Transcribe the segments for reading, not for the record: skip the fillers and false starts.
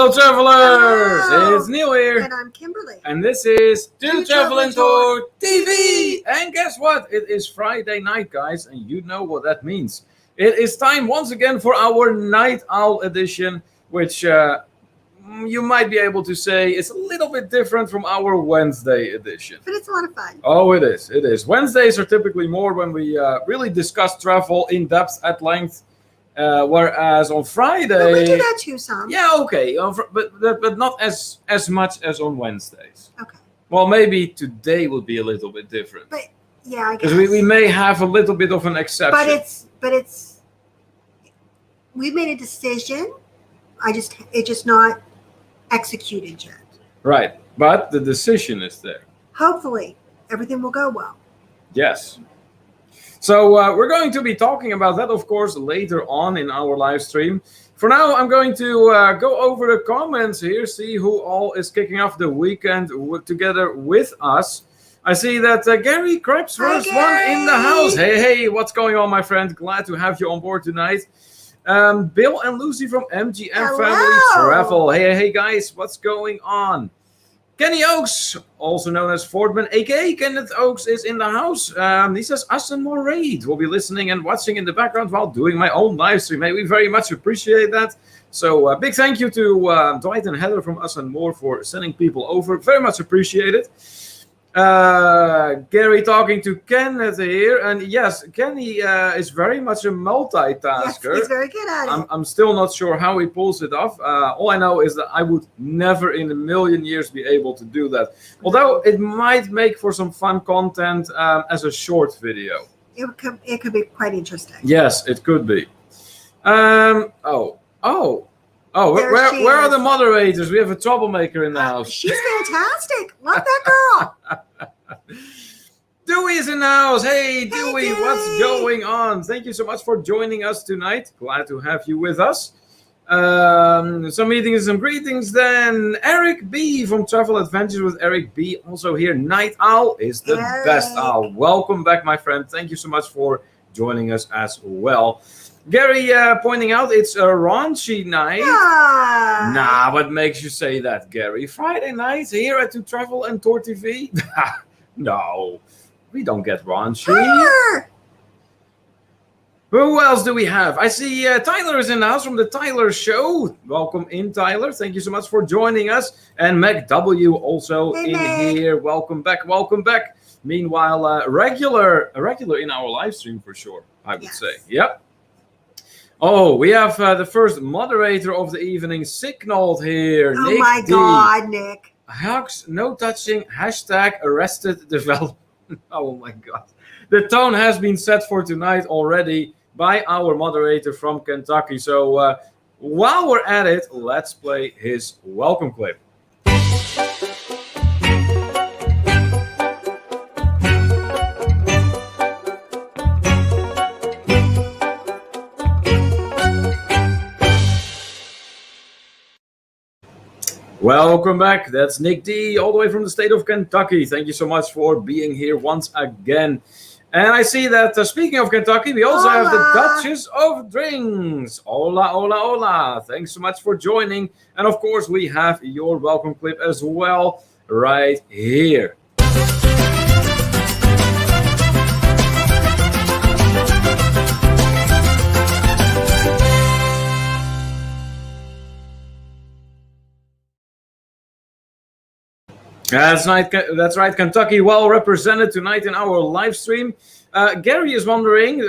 Hello, travelers! Hello. It's Neil here. And I'm Kimberly. And this is Do Travel and Tour Tour TV. And guess what? It is Friday night, guys, and you know what that means. It is time once again for our Night Owl edition, which you might be able to say is a little bit different from our Wednesday edition. But it's a lot of fun. Oh, it is. It is. Wednesdays are typically more when we really discuss travel in depth at length. Whereas on Friday, But we do that too, some. yeah, okay, but not as much as on Wednesdays. Okay. Well, maybe today will be a little bit different. But yeah, I guess. Because we may have a little bit of an exception. But it's. We made a decision. It's just not executed yet. Right, but the decision is there. Hopefully, everything will go well. Yes. So we're going to be talking about that, of course, later on in our live stream. For now, I'm going to go over the comments here, see who all is kicking off the weekend together with us. I see that Gary Krebs first one in the house. Hey, what's going on, my friend? Glad to have you on board tonight. Bill and Lucy from MGM Hello. Family Travel. Hey, guys, what's going on? Kenny Oaks, also known as Fordman, aka Kenneth Oaks, is in the house. He says, Aston Moraid will be listening and watching in the background while doing my own live stream. Hey, we very much appreciate that. So big thank you to Dwight and Heather from Us and More for sending people over. Very much appreciated. Gary talking to Kenneth here. And yes, Kenny is very much a multitasker. Yes, he's very good at it. I'm still not sure how he pulls it off. All I know is that I would never in a million years be able to do that. Although it might make for some fun content as a short video. It could be quite interesting. Yes, it could be. Where are the moderators? We have a troublemaker in the house. She's fantastic. Love that girl. Dewey is in the house. Hey, Dewey, Dewey. what's going on? Thank you so much for joining us tonight. Glad to have you with us. Some meetings, some greetings then. Eric B from Travel Adventures with Eric B. Also here, Night Owl is the best owl. Welcome back, my friend. Thank you so much for joining us as well. Gary pointing out it's a raunchy night. Nah, what makes you say that, Gary? Friday night here at To Travel and Tour TV? No, we don't get raunchy. Who else do we have? I see Tyler is in the house from the Tyler Show. Welcome in, Tyler. Thank you so much for joining us. And Meg W also here. Welcome back. Welcome back. Meanwhile, a regular in our live stream for sure, I would say. Yep. Oh, we have the first moderator of the evening signaled here. Oh Nick my D. God, Nick. Hugs, no touching, hashtag arrested development. Oh my God. The tone has been set for tonight already by our moderator from Kentucky. So while we're at it, let's play his welcome clip. Welcome back. That's Nick D, all the way from the state of Kentucky. Thank you so much for being here once again. And I see that speaking of Kentucky, we also have the Duchess of Drinks. Hola, hola, hola. Thanks so much for joining. And of course, we have your welcome clip as well right here. That's right, Kentucky well represented tonight in our live stream. Gary is wondering,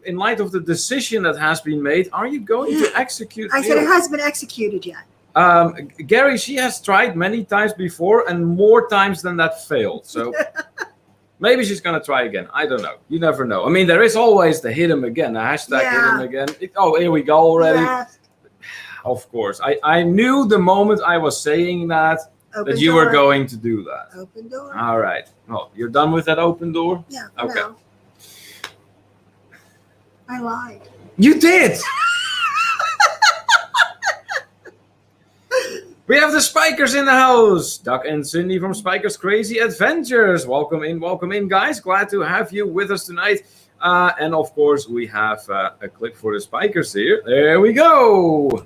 in light of the decision that has been made, are you going to execute? I said it hasn't been executed yet. Gary, she has tried many times before and more times than that failed. So maybe she's going to try again. I don't know. You never know. I mean, there is always the hit him again, the hashtag hit him again. Here we go already. Yes. Of course. I knew the moment I was saying that you were going to do that. Open door. All right. Well, you're done with that open door? Yeah. Okay. No. I lied. You did. We have the Spikers in the house. Doug and Cindy from Spikers Crazy Adventures. Welcome in, guys. Glad to have you with us tonight. And of course, we have a clip for the Spikers here. There we go.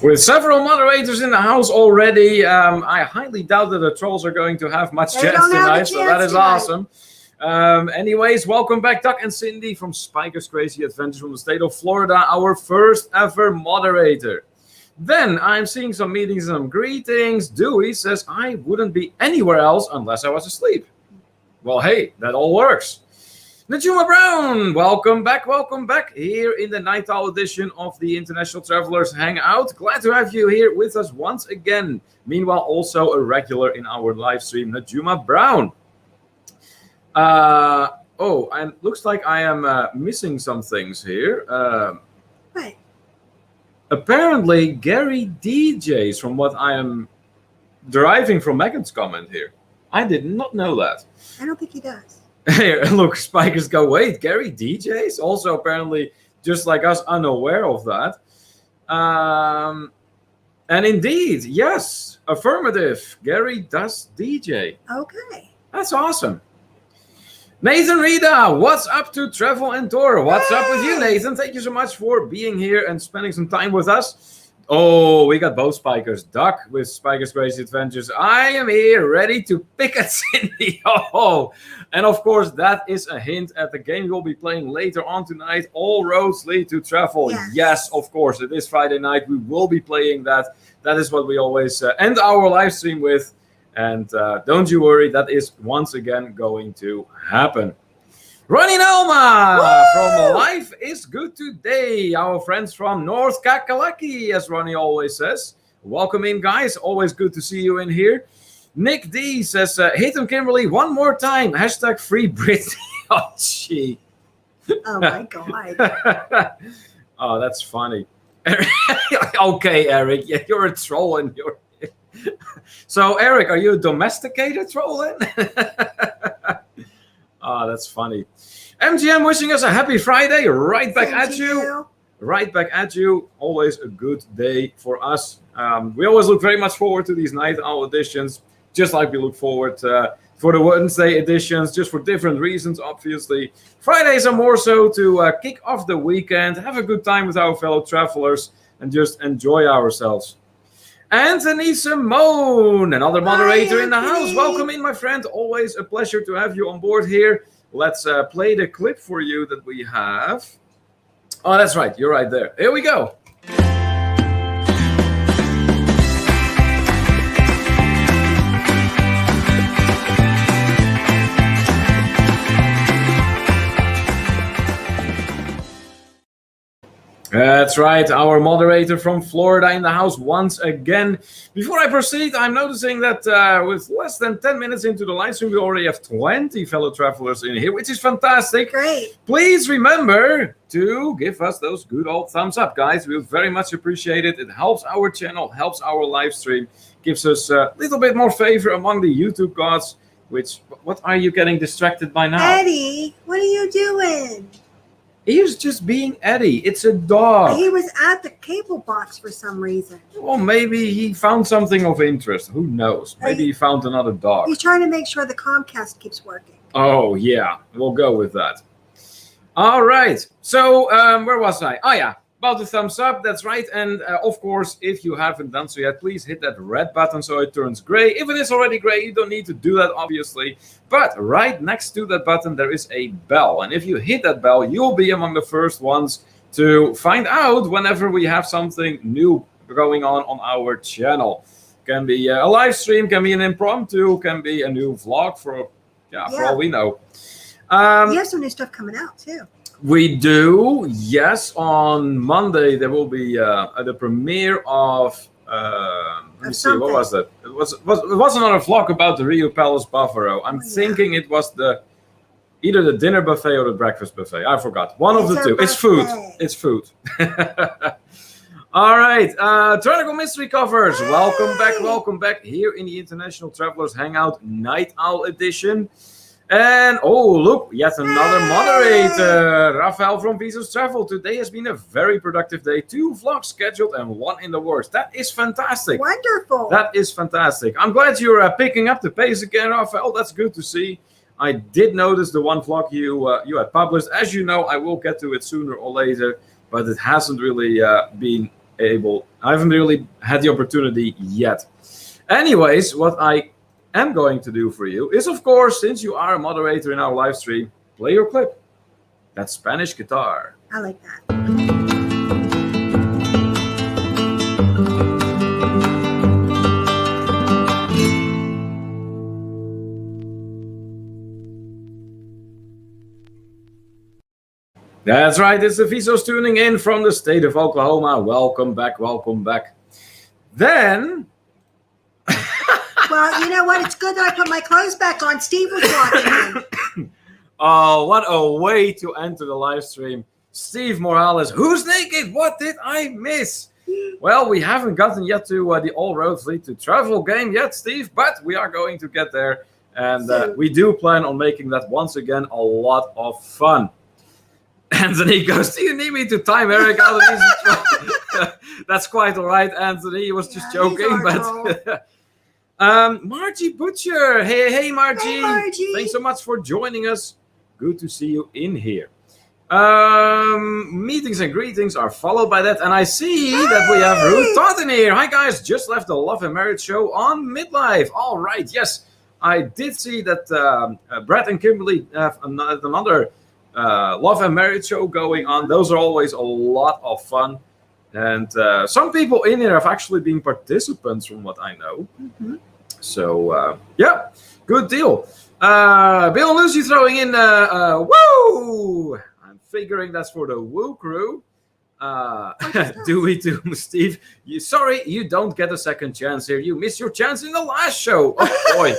With several moderators in the house already, I highly doubt that the trolls are going to have much chance tonight, so that is awesome. Anyways, welcome back, Doug and Cindy from Spiker's Crazy Adventures from the state of Florida, our first ever moderator. Then I'm seeing some meetings and some greetings. Dewey says, I wouldn't be anywhere else unless I was asleep. Well, hey, that all works. Najuma Brown, welcome back here in the Night Owl edition of the International Travelers Hangout. Glad to have you here with us once again. Meanwhile, also a regular in our live stream, Najuma Brown. And looks like I am missing some things here. Right. Apparently, Gary DJs, from what I am deriving from Megan's comment here. I did not know that. I don't think he does. Here, look, Spikers go, wait, Gary DJs? Also, apparently, just like us, unaware of that. And indeed, yes, affirmative. Gary does DJ. Okay. That's awesome. Nathan Rita, what's up to Travel and Tour? What's up with you, Nathan? Thank you so much for being here and spending some time with us. Oh, we got both Spikers. Duck with Spiker's Crazy Adventures. I am here ready to pick at Cindy. Oh, and of course, that is a hint at the game we'll be playing later on tonight. All roads lead to travel. Yes, of course. It is Friday night. We will be playing that. That is what we always end our live stream with. And don't you worry, that is once again going to happen. Ronnie Nelma from Life is Good Today. Our friends from North Kakalaki, as Ronnie always says. Welcome in, guys. Always good to see you in here. Nick D says, hit him, Kimberly, one more time. Hashtag free Britney. Oh, gee. Oh, my God. Oh, that's funny. Okay, Eric. Yeah, you're a troll and you're... So, Eric, are you a domesticated troll then? Oh, that's funny. MGM wishing us a happy Friday. Right back at you. Right back at you. Always a good day for us. We always look very much forward to these Night Owl editions, just like we look forward for the Wednesday editions, just for different reasons, obviously. Fridays are more so to kick off the weekend, have a good time with our fellow travelers, and just enjoy ourselves. Anthony Simone, another moderator in the house. Welcome in, my friend. Always a pleasure to have you on board here. Let's play the clip for you that we have. Oh, that's right. You're right there. Here we go. That's right, our moderator from Florida in the house once again. Before I proceed, I'm noticing that with less than 10 minutes into the live stream, we already have 20 fellow travelers in here, which is fantastic. Great. Please remember to give us those good old thumbs up, guys. We very much appreciate it. It helps our channel, helps our live stream, gives us a little bit more favor among the YouTube gods. Which, what are you getting distracted by now? Eddie, what are you doing? He's just being Eddie. It's a dog. He was at the cable box for some reason. Well, maybe he found something of interest. Who knows? Maybe he found another dog. He's trying to make sure the Comcast keeps working. Oh, yeah. We'll go with that. All right. So, where was I? Oh, yeah. About the thumbs up. That's right. And, of course, if you haven't done so yet, please hit that red button so it turns gray. If it is already gray, you don't need to do that, obviously. But right next to that button, there is a bell. And if you hit that bell, you'll be among the first ones to find out whenever we have something new going on our channel. Can be a live stream, can be an impromptu, can be a new vlog for all we know. You have some new stuff coming out, too. We do, yes. On Monday, there will be the premiere of... let me see, what was that? It was another vlog about the Rio Palace Buffalo. I'm thinking it was either the dinner buffet or the breakfast buffet. I forgot. One of the two. It's food. It's food. All right. Tronical Mystery Covers. Hey! Welcome back here in the International Travelers Hangout Night Owl Edition. And, oh, look, yet another moderator, Rafael from Visos Travel. Today has been a very productive day. 2 vlogs scheduled and 1 in the works. That is fantastic. Wonderful. That is fantastic. I'm glad you're picking up the pace again, Rafael. That's good to see. I did notice the 1 vlog you had published. As you know, I will get to it sooner or later, but it hasn't really been had the opportunity yet. Anyways, what I am going to do for you is, of course, since you are a moderator in our live stream, play your clip. That's Spanish guitar. I like that. That's right, it's the Visos tuning in from the state of Oklahoma. Welcome back, welcome back. Then... Well, you know what? It's good that I put my clothes back on. Steve was walking in. Oh, what a way to enter the live stream. Steve Morales, who's naked? What did I miss? Well, we haven't gotten yet to the All Roads Lead to Travel game yet, Steve, but we are going to get there. And we do plan on making that once again a lot of fun. Anthony goes, do you need me to time Eric out of these? That's quite all right, Anthony. He was just joking, but... Margie Butcher. Hey, Margie. Hey, Margie. Thanks so much for joining us. Good to see you in here. Meetings and greetings are followed by that. And I see that we have Ruth Totten here. Hi, guys. Just left the Love and Marriage show on Midlife. All right. Yes, I did see that Brett and Kimberly have another Love and Marriage show going on. Those are always a lot of fun. And some people in here have actually been participants from what I know. Mm-hmm. So, yeah, good deal. Bill and Lucy throwing in woo! I'm figuring that's for the woo crew. Dewey to Steve. Sorry, you don't get a second chance here. You missed your chance in the last show. Oh, boy.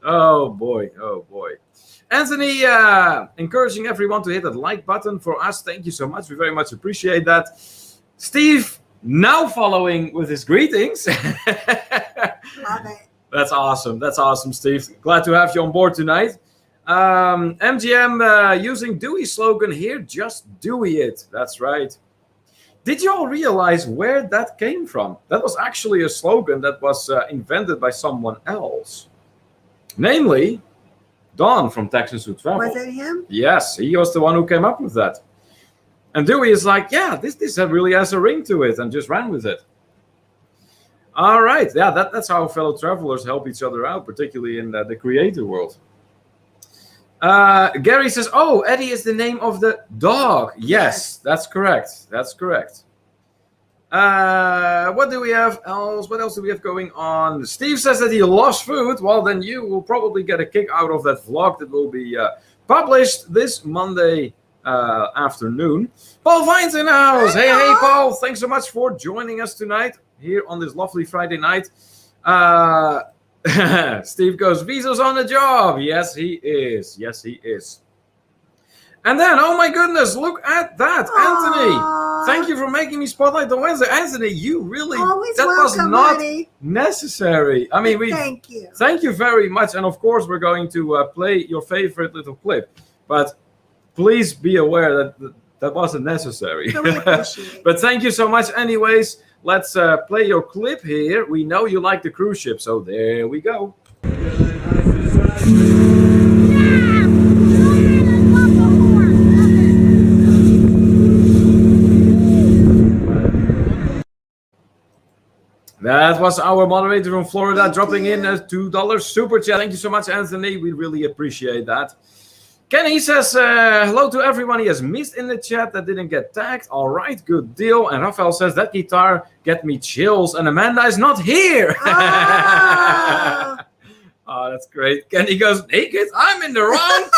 Oh, boy. Oh, boy. Anthony, encouraging everyone to hit that like button for us. Thank you so much. We very much appreciate that. Steve, now following with his greetings. Love it. That's awesome. That's awesome, Steve. Glad to have you on board tonight. MGM using Dewey's slogan here, just Dewey it. That's right. Did you all realize where that came from? That was actually a slogan that was invented by someone else. Namely, Don from Texas Who Travel. Was it him? Yes, he was the one who came up with that. And Dewey is like, yeah, this really has a ring to it, and just ran with it. All right. Yeah, that's how fellow travelers help each other out, particularly in the creator world. Gary says, oh, Eddie is the name of the dog. Yes, that's correct. That's correct. What do we have else? What else do we have going on? Steve says that he loves food. Well, then you will probably get a kick out of that vlog that will be published this Monday afternoon. Paul Vine's in the house. Hey, Paul. Thanks so much for joining us tonight here on this lovely Friday night. Steve goes, Viso's on the job. Yes, he is. Yes, he is. And then, oh my goodness, look at that. Aww. Anthony, thank you for making me spotlight on Wednesday. Anthony, you really, Always that welcome, was not buddy. necessary. I mean, Thank you. Thank you very much. And of course, we're going to play your favorite little clip. But please be aware that wasn't necessary. Really appreciate it. But thank you so much anyways. Let's play your clip here. We know you like the cruise ship, so there we go. That was our moderator from Florida dropping in a $2 super chat. Thank you so much, Anthony. We really appreciate that. Kenny says, hello to everyone he has missed in the chat that didn't get tagged. All right, good deal. And Rafael says, that guitar get me chills. And Amanda is not here. Oh, Oh, that's great. Kenny goes, naked? I'm in the wrong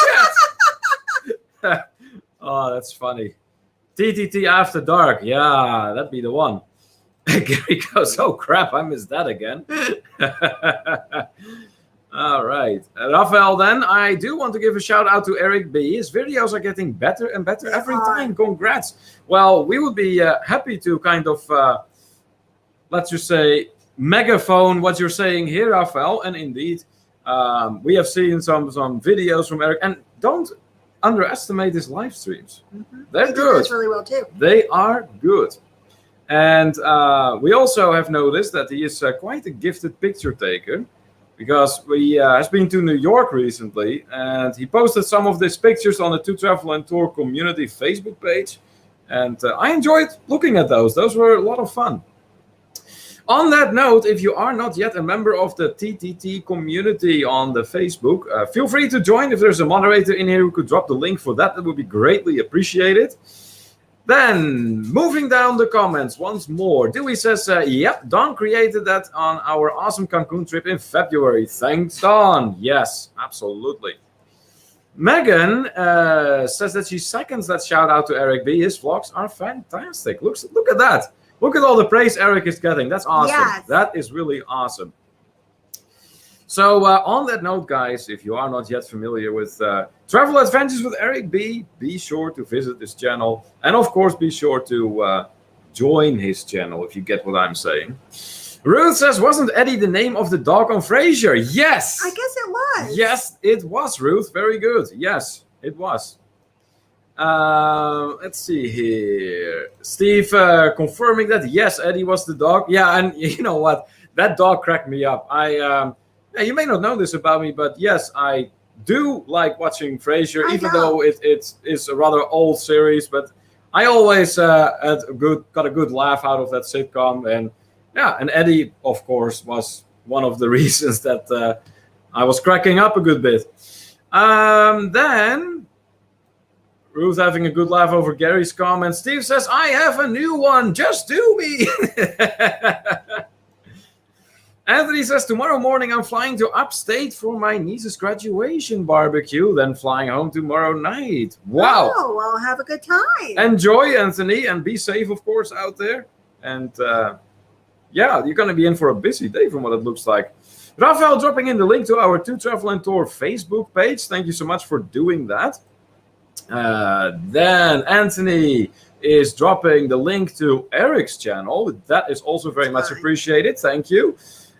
chat. Oh, that's funny. TTT After Dark. Yeah, that'd be the one. Gary goes, oh, crap, I missed that again. All right. Rafael, then, I do want to give a shout out to Eric B. His videos are getting better and better every time. Congrats. Well, we would be happy to kind of, let's just say, megaphone what you're saying here, Rafael. And indeed, we have seen some videos from Eric. And don't underestimate his live streams. Mm-hmm. They're good. That's really well, too. They are good. And we also have noticed that he is quite a gifted picture taker. Because he has been to New York recently, and he posted some of these pictures on the To Travel and Tour community Facebook page. And I enjoyed looking at those. Those were a lot of fun. On that note, if you are not yet a member of the TTT community on the Facebook, feel free to join. If there's a moderator in here who could drop the link for that, that would be greatly appreciated. Then, moving down the comments once more, Dewey says, yep, Don created that on our awesome Cancun trip in February. Thanks, Don. Yes, absolutely. Megan says that she seconds that shout out to Eric B. His vlogs are fantastic. Look at that. Look at all the praise Eric is getting. That's awesome. Yes. That is really awesome. So on that note, guys, if you are not yet familiar with Travel Adventures with Eric B, be sure to visit this channel. And of course, be sure to join his channel if you get what I'm saying. Ruth says, wasn't Eddie the name of the dog on Frasier? Yes. I guess it was. Yes, it was, Ruth. Very good. Yes, it was. Let's see here. Steve confirming that, yes, Eddie was the dog. Yeah, and you know what? That dog cracked me up. You may not know this about me, but yes, I do like watching Frasier, even though it is a rather old series. But I always got a good laugh out of that sitcom. And yeah, and Eddie, of course, was one of the reasons that I was cracking up a good bit. Then Ruth having a good laugh over Gary's comment. Steve says, I have a new one. Just do me. Anthony says, tomorrow morning I'm flying to upstate for my niece's graduation barbecue, then flying home tomorrow night. Wow. Oh, well, have a good time. Enjoy, Anthony, and be safe, of course, out there. And yeah, you're going to be in for a busy day from what it looks like. Rafael dropping in the link to our To Travel and Tour Facebook page. Thank you so much for doing that. Then Anthony is dropping the link to Eric's channel. That is also very much appreciated. Thank you.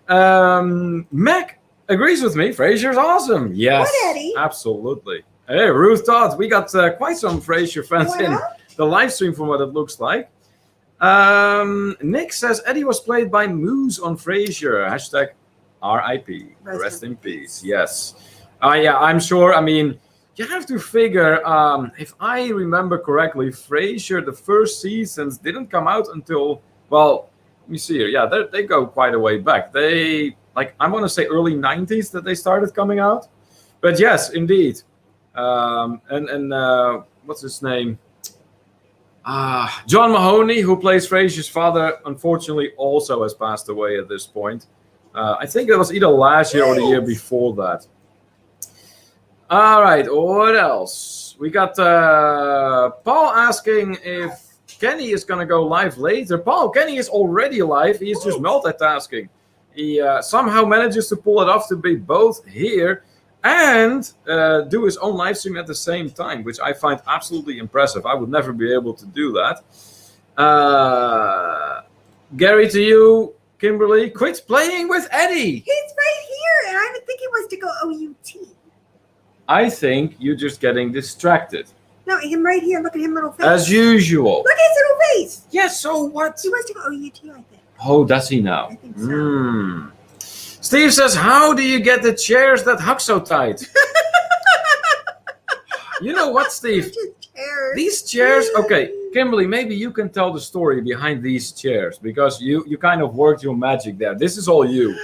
Mac agrees with me. Frasier's awesome. Yes, what, Eddie? Absolutely. Hey, Ruth Todd, we got quite some Frasier fans in the live stream from what it looks like. Nick says Eddie was played by Moose on Frasier. Hashtag RIP. Rest in peace. Yes. Yeah, I'm sure. I mean, you have to figure, if I remember correctly, Frasier, the first seasons didn't come out until, well, let me see here. Yeah, they go quite a way back. They, like, I want to say early 90s that they started coming out. But yes, indeed. And what's his name? John Mahoney, who plays Frasier's father, unfortunately also has passed away at this point. I think it was either last year or the year before that. All right, what else? We got Paul asking if Kenny is going to go live later. Paul, Kenny is already live. He is just multitasking. He somehow manages to pull it off to be both here and do his own live stream at the same time, which I find absolutely impressive. I would never be able to do that. Gary, to you, Kimberly, quit playing with Eddie. He's right here, and I didn't think he was to go OUT. I think you're just getting distracted. No, him right here. Look at him, little face. As usual. Look at his little face. Yes, so what? He wants to go OUT, I think. Oh, does he now? I think so. Steve says, how do you get the chairs that hug so tight? You know what, Steve? Chairs. These chairs, okay, Kimberly, maybe you can tell the story behind these chairs because you kind of worked your magic there. This is all you.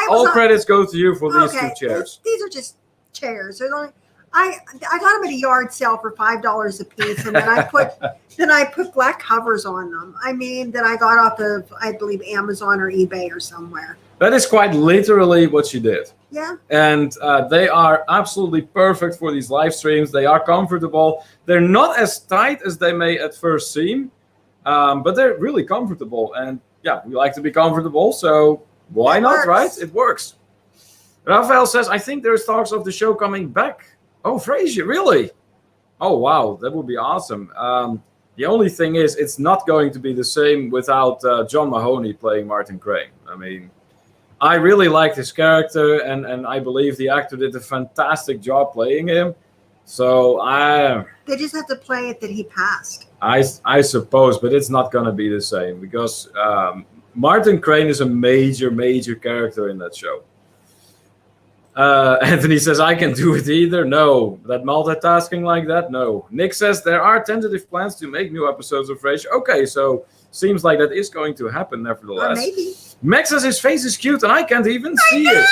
All credits go to you for these two chairs. These are just chairs. They're only, I got them at a yard sale for $5 a piece, and then I put black covers on them. I mean, that I got off of, I believe, Amazon or eBay or somewhere. That is quite literally what she did. Yeah. And they are absolutely perfect for these live streams. They are comfortable. They're not as tight as they may at first seem, but they're really comfortable. And yeah, we like to be comfortable, so why not, right? It works. Rafael says, I think there's talks of the show coming back. Oh, Frasier, really? Oh, wow, that would be awesome. The only thing is, it's not going to be the same without John Mahoney playing Martin Crane. I mean, I really liked his character, and I believe the actor did a fantastic job playing him. So they just have to play it that he passed. I suppose, but it's not going to be the same because Martin Crane is a major, major character in that show. Anthony says, I can do it either. No. That multitasking like that? No. Nick says, there are tentative plans to make new episodes of Rage. Okay, so seems like that is going to happen nevertheless. Or maybe. Max says his face is cute and I can't even see I know, it. his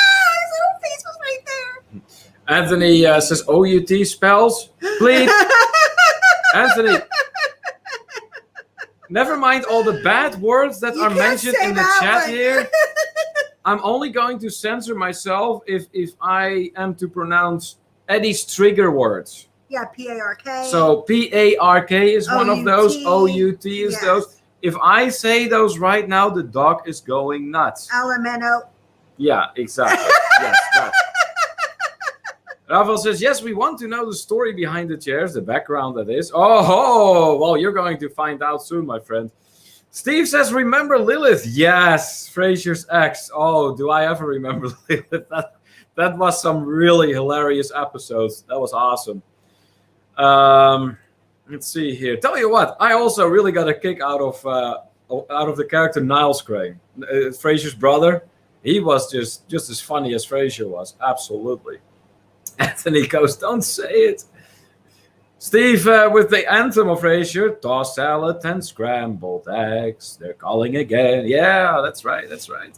little face was right there. Anthony says, OUT spells. Please. Anthony. Never mind all the bad words that You are can't mentioned say in the that chat one. here. I'm only going to censor myself if I am to pronounce Eddie's trigger words. Yeah, PARK. So PARK is one of those. OUT is Yes. those. If I say those right now, the dog is going nuts. Alimento. Yeah, exactly. Yes, that. Rafael says, yes, we want to know the story behind the chairs, the background that is. Oh, well, you're going to find out soon, my friend. Steve says, remember Lilith? Yes, Frasier's ex. Oh, do I ever remember Lilith? That was some really hilarious episodes. That was awesome. Let's see here. Tell you what, I also really got a kick out of the character Niles Crane, Frasier's brother. He was just as funny as Frasier was. Absolutely. Anthony goes, don't say it. Steve, with the anthem of Frasier, tossed salad and scrambled eggs. They're calling again. Yeah, that's right. That's right.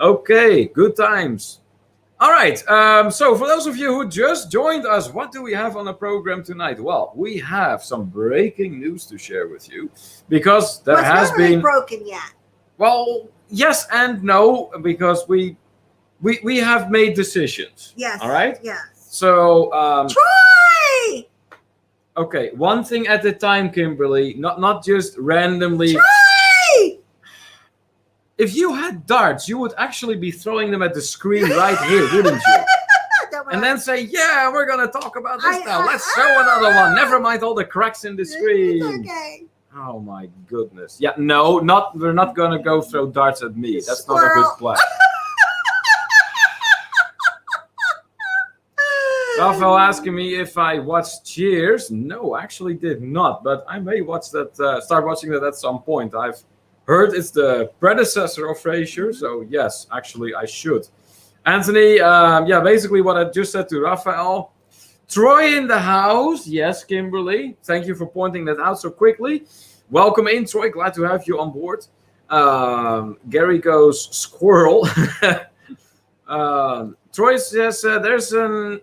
Okay, good times. All right. So for those of you who just joined us, what do we have on the program tonight? Well, we have some breaking news to share with you because there has been Not broken yet. Well, yes and no, because we have made decisions. Yes. All right. Yes. So Troy! okay, one thing at a time, Kimberly. Not just randomly. Troy! If you had darts, you would actually be throwing them at the screen right here, wouldn't you? And then say, "Yeah, we're gonna talk about this now. Let's show another one. Never mind all the cracks in the screen." Okay. Oh my goodness. Yeah, no, we're not gonna go throw darts at me. That's not a good plan. Rafael asking me if I watched Cheers. No, actually did not, but I may watch that. Start watching that at some point. I've heard it's the predecessor of Frasier, so yes, actually I should. Anthony, yeah, basically what I just said to Rafael. Troy in the house. Yes, Kimberly. Thank you for pointing that out so quickly. Welcome in, Troy. Glad to have you on board. Gary goes squirrel. Troy says there's an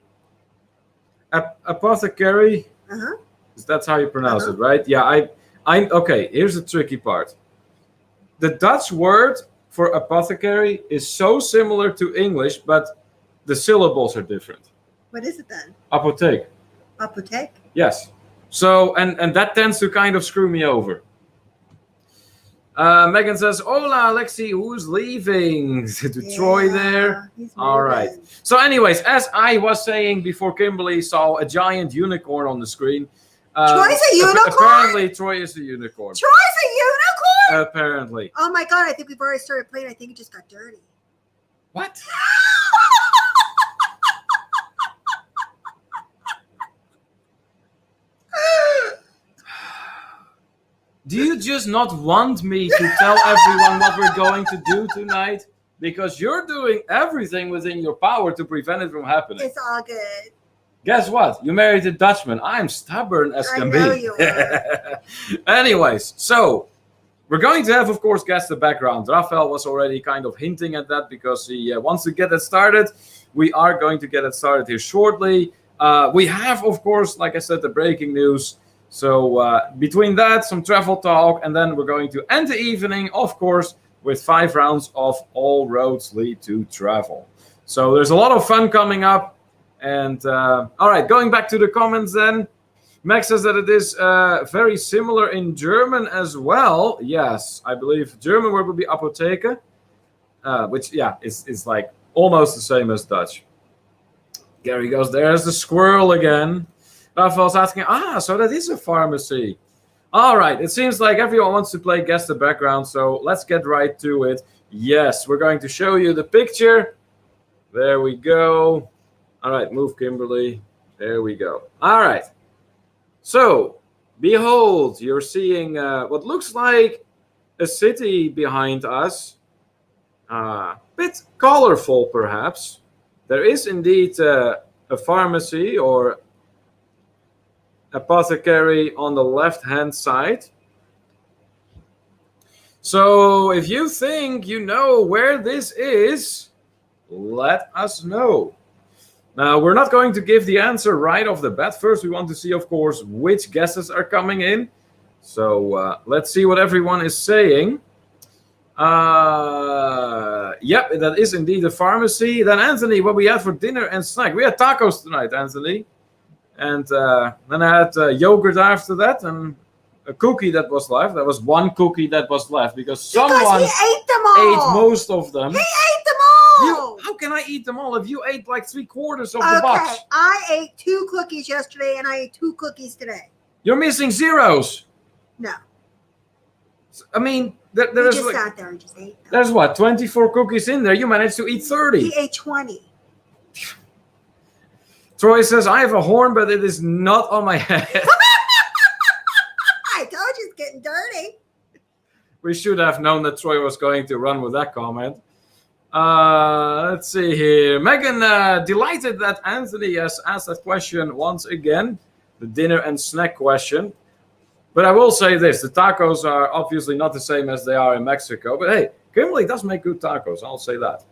apothecary. That's how you pronounce it, right? Yeah, I okay. Here's the tricky part. The Dutch word for apothecary is so similar to English, but the syllables are different. What is it then? Apotheek. Apotheek? Yes. So, and that tends to kind of screw me over. Megan says, hola, Alexi, who's leaving? To Troy there. All right. So anyways, as I was saying before Kimberly saw a giant unicorn on the screen. Troy's a unicorn? Apparently, Troy is a unicorn. Troy's a unicorn? Apparently. Oh my God, I think we've already started playing. I think it just got dirty. What? Do you just not want me to tell everyone what we're going to do tonight? Because you're doing everything within your power to prevent it from happening. It's all good. Guess what? You married a Dutchman. I'm stubborn as can be. I know you are. Anyways, so we're going to have, of course, guess the background. Rafael was already kind of hinting at that because he wants to get it started. We are going to get it started here shortly. We have, of course, like I said, the breaking news. So between that, some travel talk, and then we're going to end the evening, of course, with 5 rounds of All Roads Lead to Travel. So there's a lot of fun coming up. And all right, going back to the comments then. Max says that it is very similar in German as well. Yes, I believe German word would be Apotheke, which, yeah, is like almost the same as Dutch. Gary goes, there's the squirrel again. Rafael's asking, so that is a pharmacy. All right, it seems like everyone wants to play Guess the Background, so let's get right to it. Yes, we're going to show you the picture. There we go. All right, move, Kimberly. There we go. All right. So, behold, you're seeing what looks like a city behind us. Bit colorful, perhaps. There is indeed a pharmacy or apothecary on the left-hand side. So if you think you know where this is, let us know. Now, we're not going to give the answer right off the bat. First, we want to see, of course, which guesses are coming in. So let's see what everyone is saying. Yep, that is indeed a pharmacy. Then, Anthony, what we had for dinner and snack? We had tacos tonight, Anthony. And then I had yogurt after that and a cookie that was left. There was one cookie that was left because someone he ate them all. ate most of them. He ate them all. How can I eat them all if you ate like 3/4 of the box? Okay, I ate 2 cookies yesterday and I ate 2 cookies today. You're missing zeros. No. I mean, He there's just like, sat there and just ate them. there's what, 24 cookies in there. You managed to eat 30. He ate 20. Troy says, I have a horn, but it is not on my head. I told you it's getting dirty. We should have known that Troy was going to run with that comment. Let's see here. Megan, delighted that Anthony has asked that question once again, the dinner and snack question. But I will say this, the tacos are obviously not the same as they are in Mexico. But hey, Kimberly does make good tacos, I'll say that.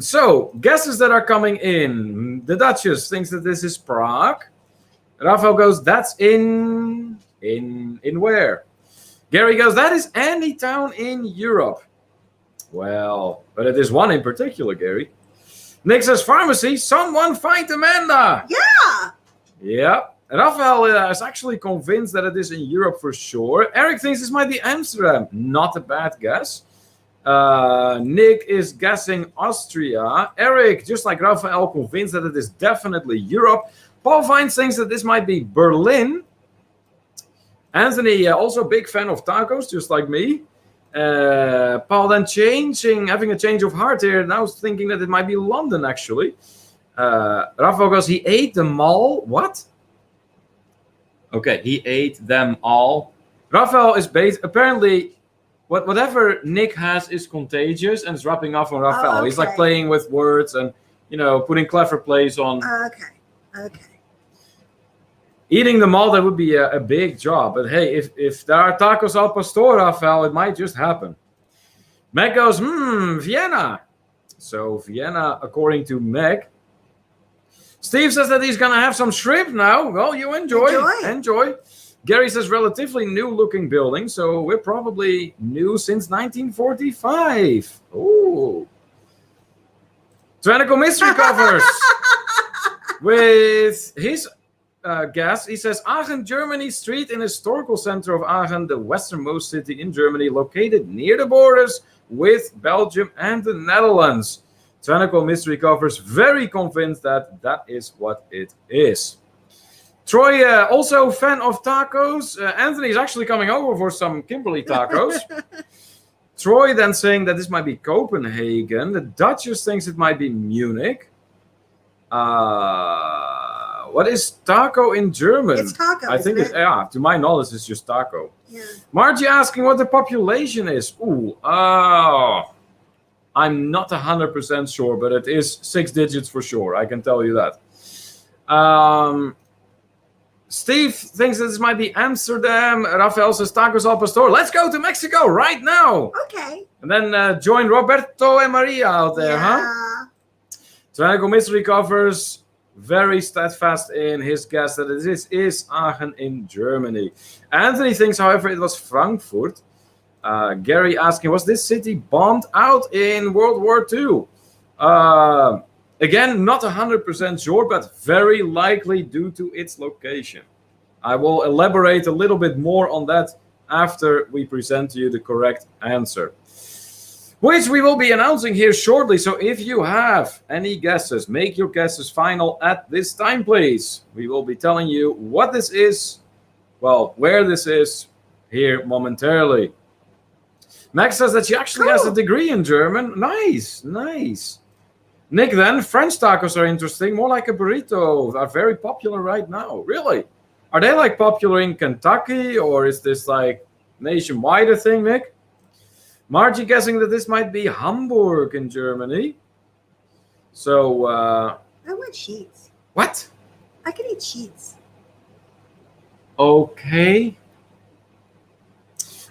So, guesses that are coming in. The Duchess thinks that this is Prague. Rafael goes, that's in where? Gary goes, that is any town in Europe. Well, but it is one in particular, Gary. Nick says, pharmacy, someone find Amanda. Yeah. Yeah. Rafael is actually convinced that it is in Europe for sure. Eric thinks this might be Amsterdam. Not a bad guess. Nick is guessing Austria. Eric, just like Rafael, convinced that it is definitely Europe. Paul Vines thinks that this might be Berlin. Anthony, also big fan of tacos, just like me. Paul then having a change of heart here, now thinking that it might be London, actually. Rafael goes, he ate them all. What? Okay, he ate them all. Rafael is based, apparently, whatever Nick has is contagious and is rubbing off on Rafael. Okay. He's like playing with words and, putting clever plays on. Okay. Eating them all, that would be a big job. But hey, if there are tacos al pastor, Rafael, it might just happen. Meg goes, Vienna. So Vienna, according to Meg. Steve says that he's going to have some shrimp now. Well, you enjoy. Gary says relatively new looking building. So we're probably new since 1945. Ooh. Tyrannical Mystery covers with his guess. He says Aachen, Germany, street in historical center of Aachen, the westernmost city in Germany, located near the borders with Belgium and the Netherlands. Tyrannical Mystery covers very convinced that that is what it is. Troy, also fan of tacos. Anthony is actually coming over for some Kimberly tacos. Troy then saying that this might be Copenhagen. The Duchess thinks it might be Munich. What is taco in German? It's taco. I think it's, to my knowledge, it's just taco. Yeah. Margie asking what the population is. I'm not 100% sure, but it is 6 digits for sure. I can tell you that. Steve thinks that this might be Amsterdam. Rafael says tacos al pastor. Let's go to Mexico right now. Okay. And then join Roberto and Maria out there, huh? Tyrannical Mystery covers very steadfast in his guess that this is Aachen in Germany. Anthony thinks, however, it was Frankfurt. Gary asking, was this city bombed out in World War II? Again, not 100% sure, but very likely due to its location. I will elaborate a little bit more on that after we present to you the correct answer, which we will be announcing here shortly. So if you have any guesses, make your guesses final at this time, please. We will be telling you what this is, well, where this is here momentarily. Max says that she actually has a degree in German. Nice. Nick then, French tacos are interesting, more like a burrito, are very popular right now. Really? Are they like popular in Kentucky, or is this like nationwide a thing, Nick? Margie guessing that this might be Hamburg in Germany. So, I want sheets. what? I could eat sheets. Okay.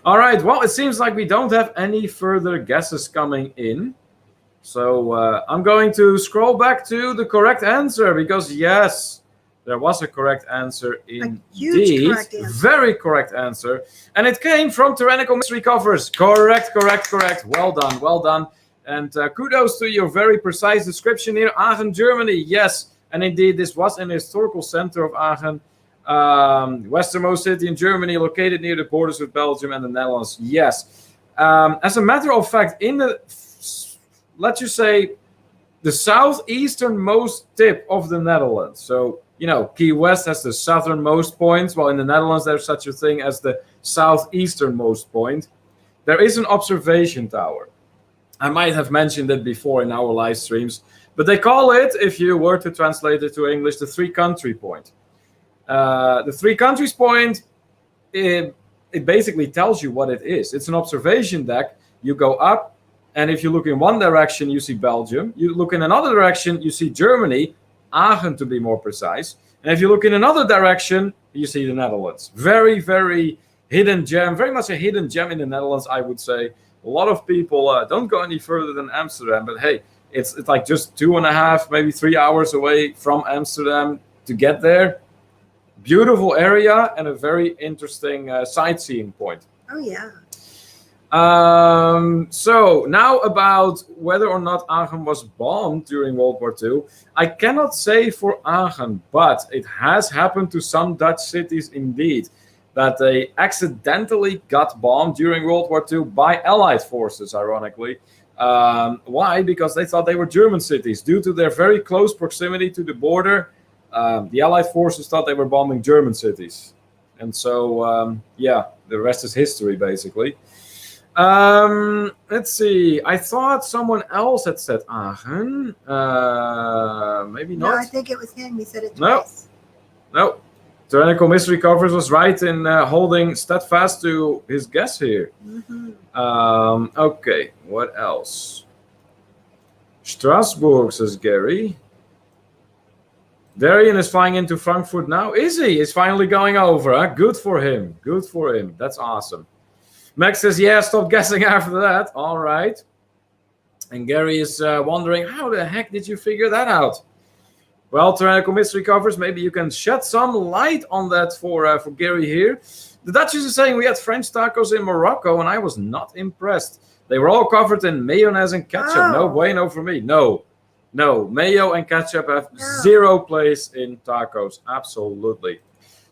All right. Well, it seems like we don't have any further guesses coming in. So I'm going to scroll back to the correct answer because, yes, there was a correct answer indeed. Huge correct answer. Very correct answer. And it came from Tyrannical Mystery Covers. Correct, correct, correct. Well done, well done. And kudos to your very precise description here. Aachen, Germany. Yes. And indeed, this was in the historical center of Aachen. Westernmost city in Germany, located near the borders with Belgium and the Netherlands. Yes. As a matter of fact, in the, let's just say, the southeasternmost tip of the Netherlands. So, you know, Key West has the southernmost point, while in the Netherlands there's such a thing as the southeasternmost point. There is an observation tower. I might have mentioned it before in our live streams, but they call it, if you were to translate it to English, the three-country point. The three countries point, it basically tells you what it is. It's an observation deck. You go up, and if you look in one direction, you see Belgium. You look in another direction, you see Germany, Aachen to be more precise. And if you look in another direction, you see the Netherlands. Very, very hidden gem, very much a hidden gem in the Netherlands, I would say. A lot of people don't go any further than Amsterdam, but hey, it's like just 2.5, maybe 3 hours away from Amsterdam to get there. Beautiful area and a very interesting sightseeing point. Oh, yeah. So now about whether or not Aachen was bombed during World War II. I cannot say for Aachen, but it has happened to some Dutch cities indeed, that they accidentally got bombed during World War II by Allied forces, ironically. Why? Because they thought they were German cities. Due to their very close proximity to the border, the Allied forces thought they were bombing German cities. And so, yeah, the rest is history, basically. Let's see. I thought someone else had said Aachen. Maybe not. No, I think it was him. He said it twice. No. Tyrannical Mystery Covers was right in holding steadfast to his guess here. Mm-hmm. Okay, what else? Strasbourg, says Gary. Darian is flying into Frankfurt now. Is he? He's finally going over. Huh? Good for him. Good for him. That's awesome. Max says, yeah, stop guessing after that. All right. And Gary is wondering, how the heck did you figure that out? Well, Tyrannical Mystery Covers, maybe you can shed some light on that for Gary here. The Dutchess is saying we had French tacos in Morocco, and I was not impressed. They were all covered in mayonnaise and ketchup. Oh. No bueno for me. No, mayo and ketchup have zero place in tacos. Absolutely.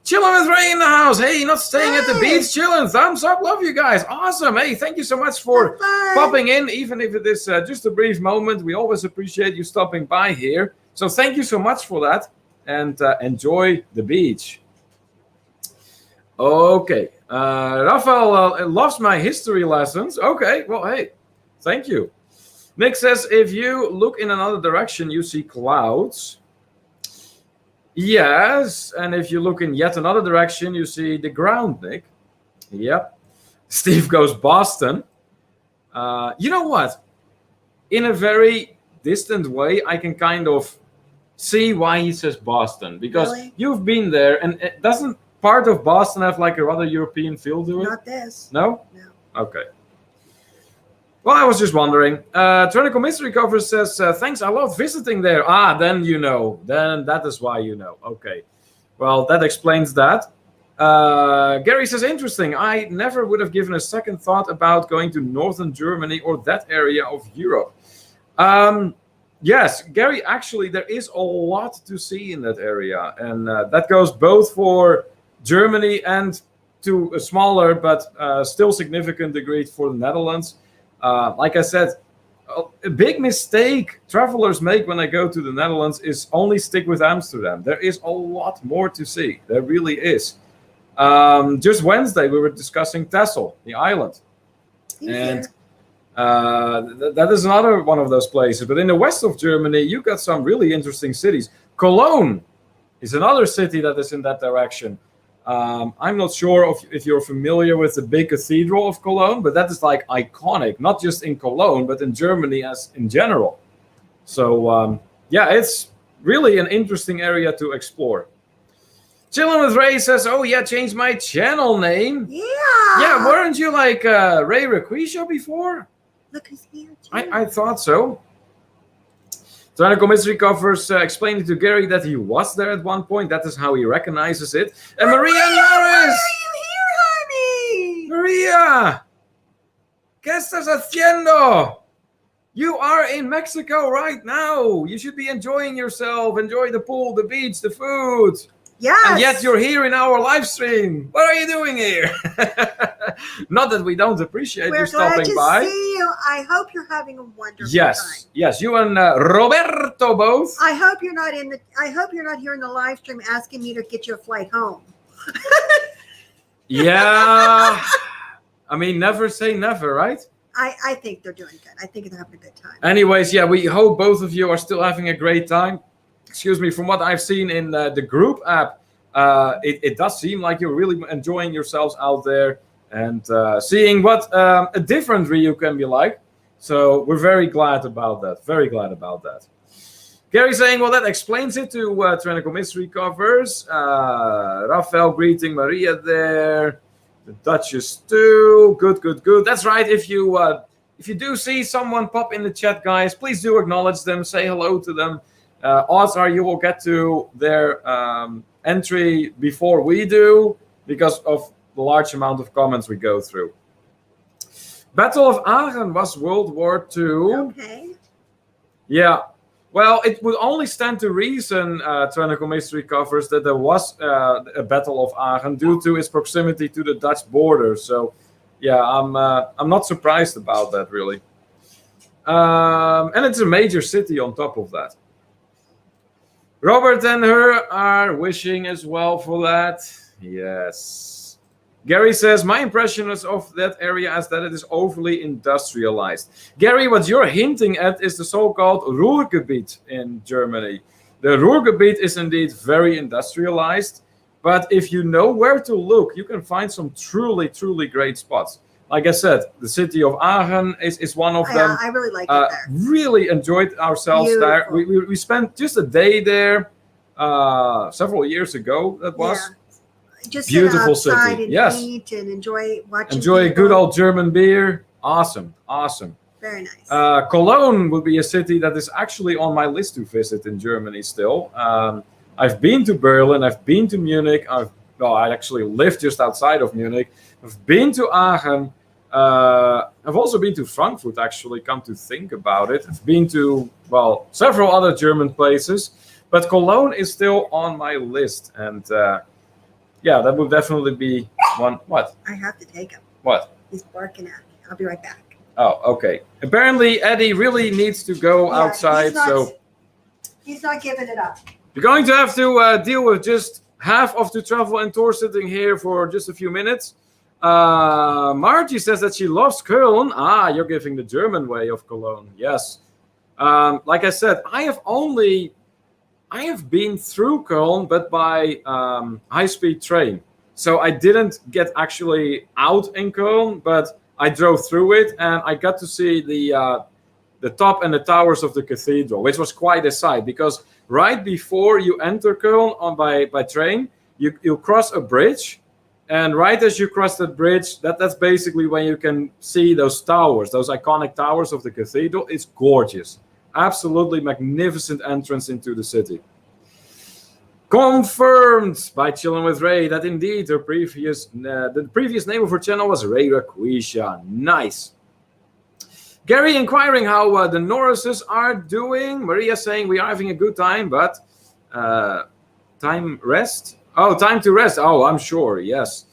Chilling with Ray in the house. Hey, not staying at the beach, chilling. Thumbs up. Love you guys. Awesome. Hey, thank you so much for popping in, even if it is just a brief moment. We always appreciate you stopping by here. So thank you so much for that, and enjoy the beach. Okay. Rafael loves my history lessons. Okay. Well, hey, thank you. Nick says, if you look in another direction, you see clouds. Yes, and if you look in yet another direction, you see the ground, Nick. Yep. Steve goes Boston. You know what? In a very distant way, I can kind of see why he says Boston. Because you've been there, and doesn't part of Boston have like a rather European feel to it? Not this. No? No. Okay. Well, I was just wondering. Tyrannical Mystery Cover says, thanks, I love visiting there. Then you know. Then that is why you know. Okay. Well, that explains that. Gary says, interesting. I never would have given a second thought about going to northern Germany or that area of Europe. Yes, Gary, actually, there is a lot to see in that area. And that goes both for Germany and to a smaller but still significant degree for the Netherlands. Like I said, a big mistake travelers make when they go to the Netherlands is only stick with Amsterdam. There is a lot more to see. There really is. Just Wednesday, we were discussing Texel, the island. And that is another one of those places. But in the west of Germany, you got some really interesting cities. Cologne is another city that is in that direction. I'm not sure if you're familiar with the big cathedral of Cologne, but that is like iconic, not just in Cologne, but in Germany as in general. So yeah, it's really an interesting area to explore. Chillin' with Ray says, "Oh yeah, changed my channel name." Yeah. Yeah, weren't you like Ray Requisha before? Look who's here too. I thought so. Tyrannical Mystery Covers explaining to Gary that he was there at one point. That is how he recognizes it. And Maria why Norris! are you here, honey? Maria! ¿Qué estás haciendo? You are in Mexico right now. You should be enjoying yourself. Enjoy the pool, the beach, the food. Yes. And yet you're here in our live stream. What are you doing here? Not that we don't appreciate We're you stopping glad to by. see you. I hope you're having a wonderful time. Yes, you and Roberto both. I hope you're not here in the live stream asking me to get you a flight home. Yeah. I mean, never say never, right? I think they're doing good. I think they're having a good time. Anyways, yeah, we hope both of you are still having a great time. Excuse me, from what I've seen in the group app, it does seem like you're really enjoying yourselves out there and seeing what a different Ryu can be like. So we're very glad about that. Very glad about that. Gary saying, well, that explains it to Tyrannical Mystery Covers. Raphael greeting Maria there. The Duchess too. Good. That's right. If you do see someone pop in the chat, guys, please do acknowledge them. Say hello to them. Odds are you will get to their entry before we do because of the large amount of comments we go through. Battle of Aachen was World War II. Okay. Yeah. Well, it would only stand to reason, Tyrannical Mystery Covers, that there was a Battle of Aachen due to its proximity to the Dutch border. So, yeah, I'm not surprised about that, really. And it's a major city on top of that. Robert and her are wishing as well for that. Yes. Gary says, my impression is of that area is that it is overly industrialized. Gary, what you're hinting at is the so-called Ruhrgebiet in Germany. The Ruhrgebiet is indeed very industrialized, but if you know where to look, you can find some truly, truly great spots. Like I said, the city of Aachen is one of them. I really like it there. Really enjoyed ourselves there. We spent just a day there several years ago, that was. Yeah. Just beautiful sit outside city. And yes. eat and enjoy watching. Enjoy a good old German beer. Awesome. Very nice. Cologne would be a city that is actually on my list to visit in Germany still. I've been to Berlin. I've been to Munich. I actually live just outside of Munich. I've been to Aachen. I've also been to Frankfurt, actually, come to think about it. I've been to, several other German places. But Cologne is still on my list. And yeah, that would definitely be one. What? I have to take him. What? He's barking at me. I'll be right back. Oh, okay. Apparently, Eddie really needs to go outside. He's not giving it up. You're going to have to deal with just half of the travel and tour sitting here for just a few minutes. Margie says that she loves Köln. You're giving the German way of Cologne. Yes. Like I said, I have been through Köln, but by high-speed train. So I didn't get actually out in Köln, but I drove through it, and I got to see the top and the towers of the cathedral, which was quite a sight. Because right before you enter Köln by train, you cross a bridge, and right as you cross that bridge, that's basically when you can see those towers, those iconic towers of the cathedral. It's gorgeous. Absolutely magnificent entrance into the city. Confirmed by Chillin' with Ray that indeed the previous name of her channel was Ray Raquisha. Nice. Gary inquiring how the Norrises are doing. Maria saying we are having a good time, but time to rest. Oh, I'm sure. Yes.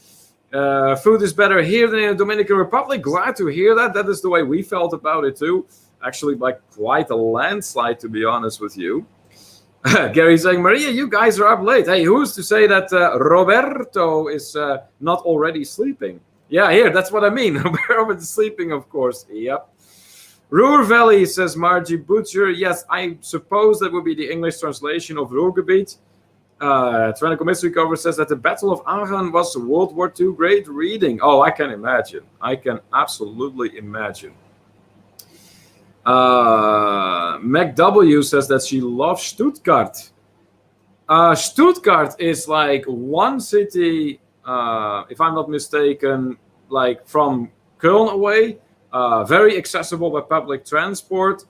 Food is better here than in the Dominican Republic. Glad to hear that. That is the way we felt about it too. Actually, by quite a landslide, to be honest with you. Gary saying, Maria, you guys are up late. Hey, who's to say that Roberto is not already sleeping? Yeah, here, that's what I mean. Robert is sleeping, of course. Yep. Ruhr Valley, says Margie Butcher. Yes, I suppose that would be the English translation of Ruhrgebiet. Tyrannical Mystery Cover says that the Battle of Aachen was World War II great reading. Oh, I can imagine. I can absolutely imagine. MacW says that she loves Stuttgart. Stuttgart is like one city, if I'm not mistaken, like from Köln away, very accessible by public transport.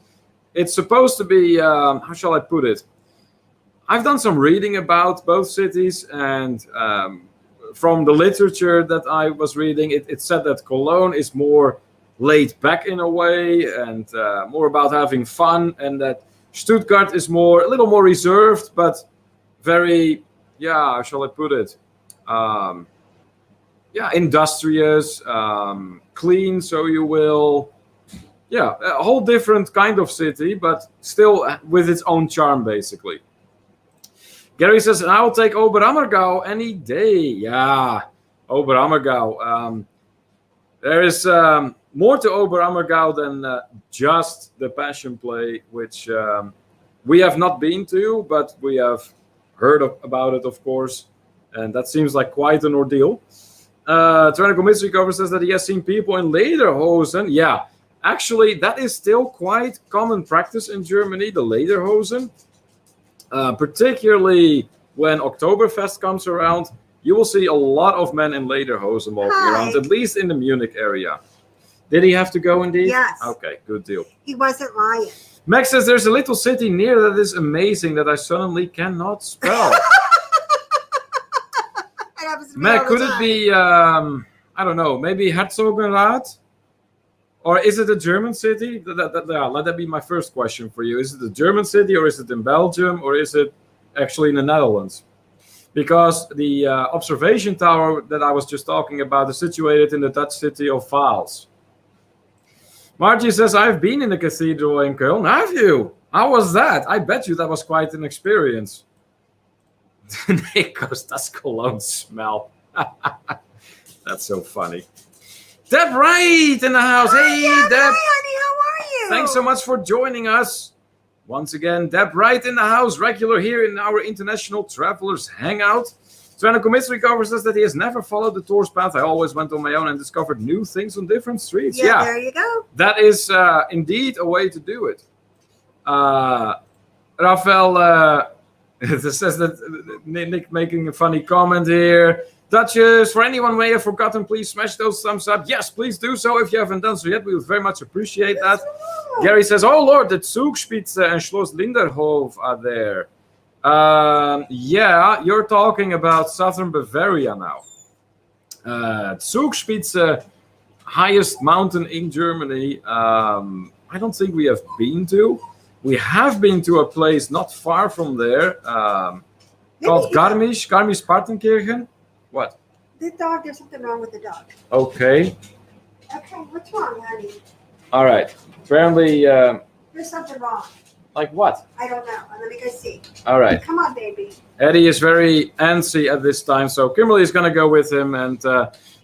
It's supposed to be, how shall I put it? I've done some reading about both cities, and from the literature that I was reading, it said that Cologne is more laid back in a way and more about having fun, and that Stuttgart is a little more reserved, but very, how shall I put it? Industrious, clean, so you will. Yeah, a whole different kind of city, but still with its own charm, basically. Gary says, I will take Oberammergau any day. Yeah, Oberammergau. There is more to Oberammergau than just the Passion Play, which we have not been to, but we have heard about it, of course. And that seems like quite an ordeal. Tyrannical Mystery Cover says that he has seen people in Lederhosen. Yeah, actually, that is still quite common practice in Germany, the Lederhosen. Particularly when Oktoberfest comes around, you will see a lot of men in Lederhosen walking around, at least in the Munich area. Did he have to go indeed? Yes. Okay, good deal. He wasn't lying. Max says there's a little city near that is amazing that I suddenly cannot spell. Mac, could it be, I don't know, maybe Herzogenrath? Or is it a German city? Let that be my first question for you. Is it a German city, or is it in Belgium, or is it actually in the Netherlands? Because the observation tower that I was just talking about is situated in the Dutch city of Vaals. Margie says, I've been in the cathedral in Köln. Have you? How was that? I bet you that was quite an experience. Nick goes, that's cologne smell. That's so funny. Deb Wright in the house. Hey, yeah, Deb. Hi, honey. How are you? Thanks so much for joining us. Once again, Deb Wright in the house, regular here in our International Travelers Hangout. Tyrannical Mystery Cover says that he has never followed the tour's path. I always went on my own and discovered new things on different streets. Yeah, there you go. That is indeed a way to do it. Raphael says that Nick making a funny comment here. Duchess, for anyone may have forgotten, please smash those thumbs up. Yes, please do so if you haven't done so yet. We would very much appreciate that. Gary says, oh Lord, the Zugspitze and Schloss Linderhof are there. Yeah, you're talking about southern Bavaria now. Zugspitze, highest mountain in Germany. I don't think we have been to. We have been to a place not far from there called Garmisch-Partenkirchen. What? The dog, there's something wrong with the dog. Okay. Okay, what's wrong, honey? All right. Apparently, There's something wrong. like what? I don't know. Let me go see. All right. Come on, baby. Eddie is very antsy at this time, so Kimberly is going to go with him and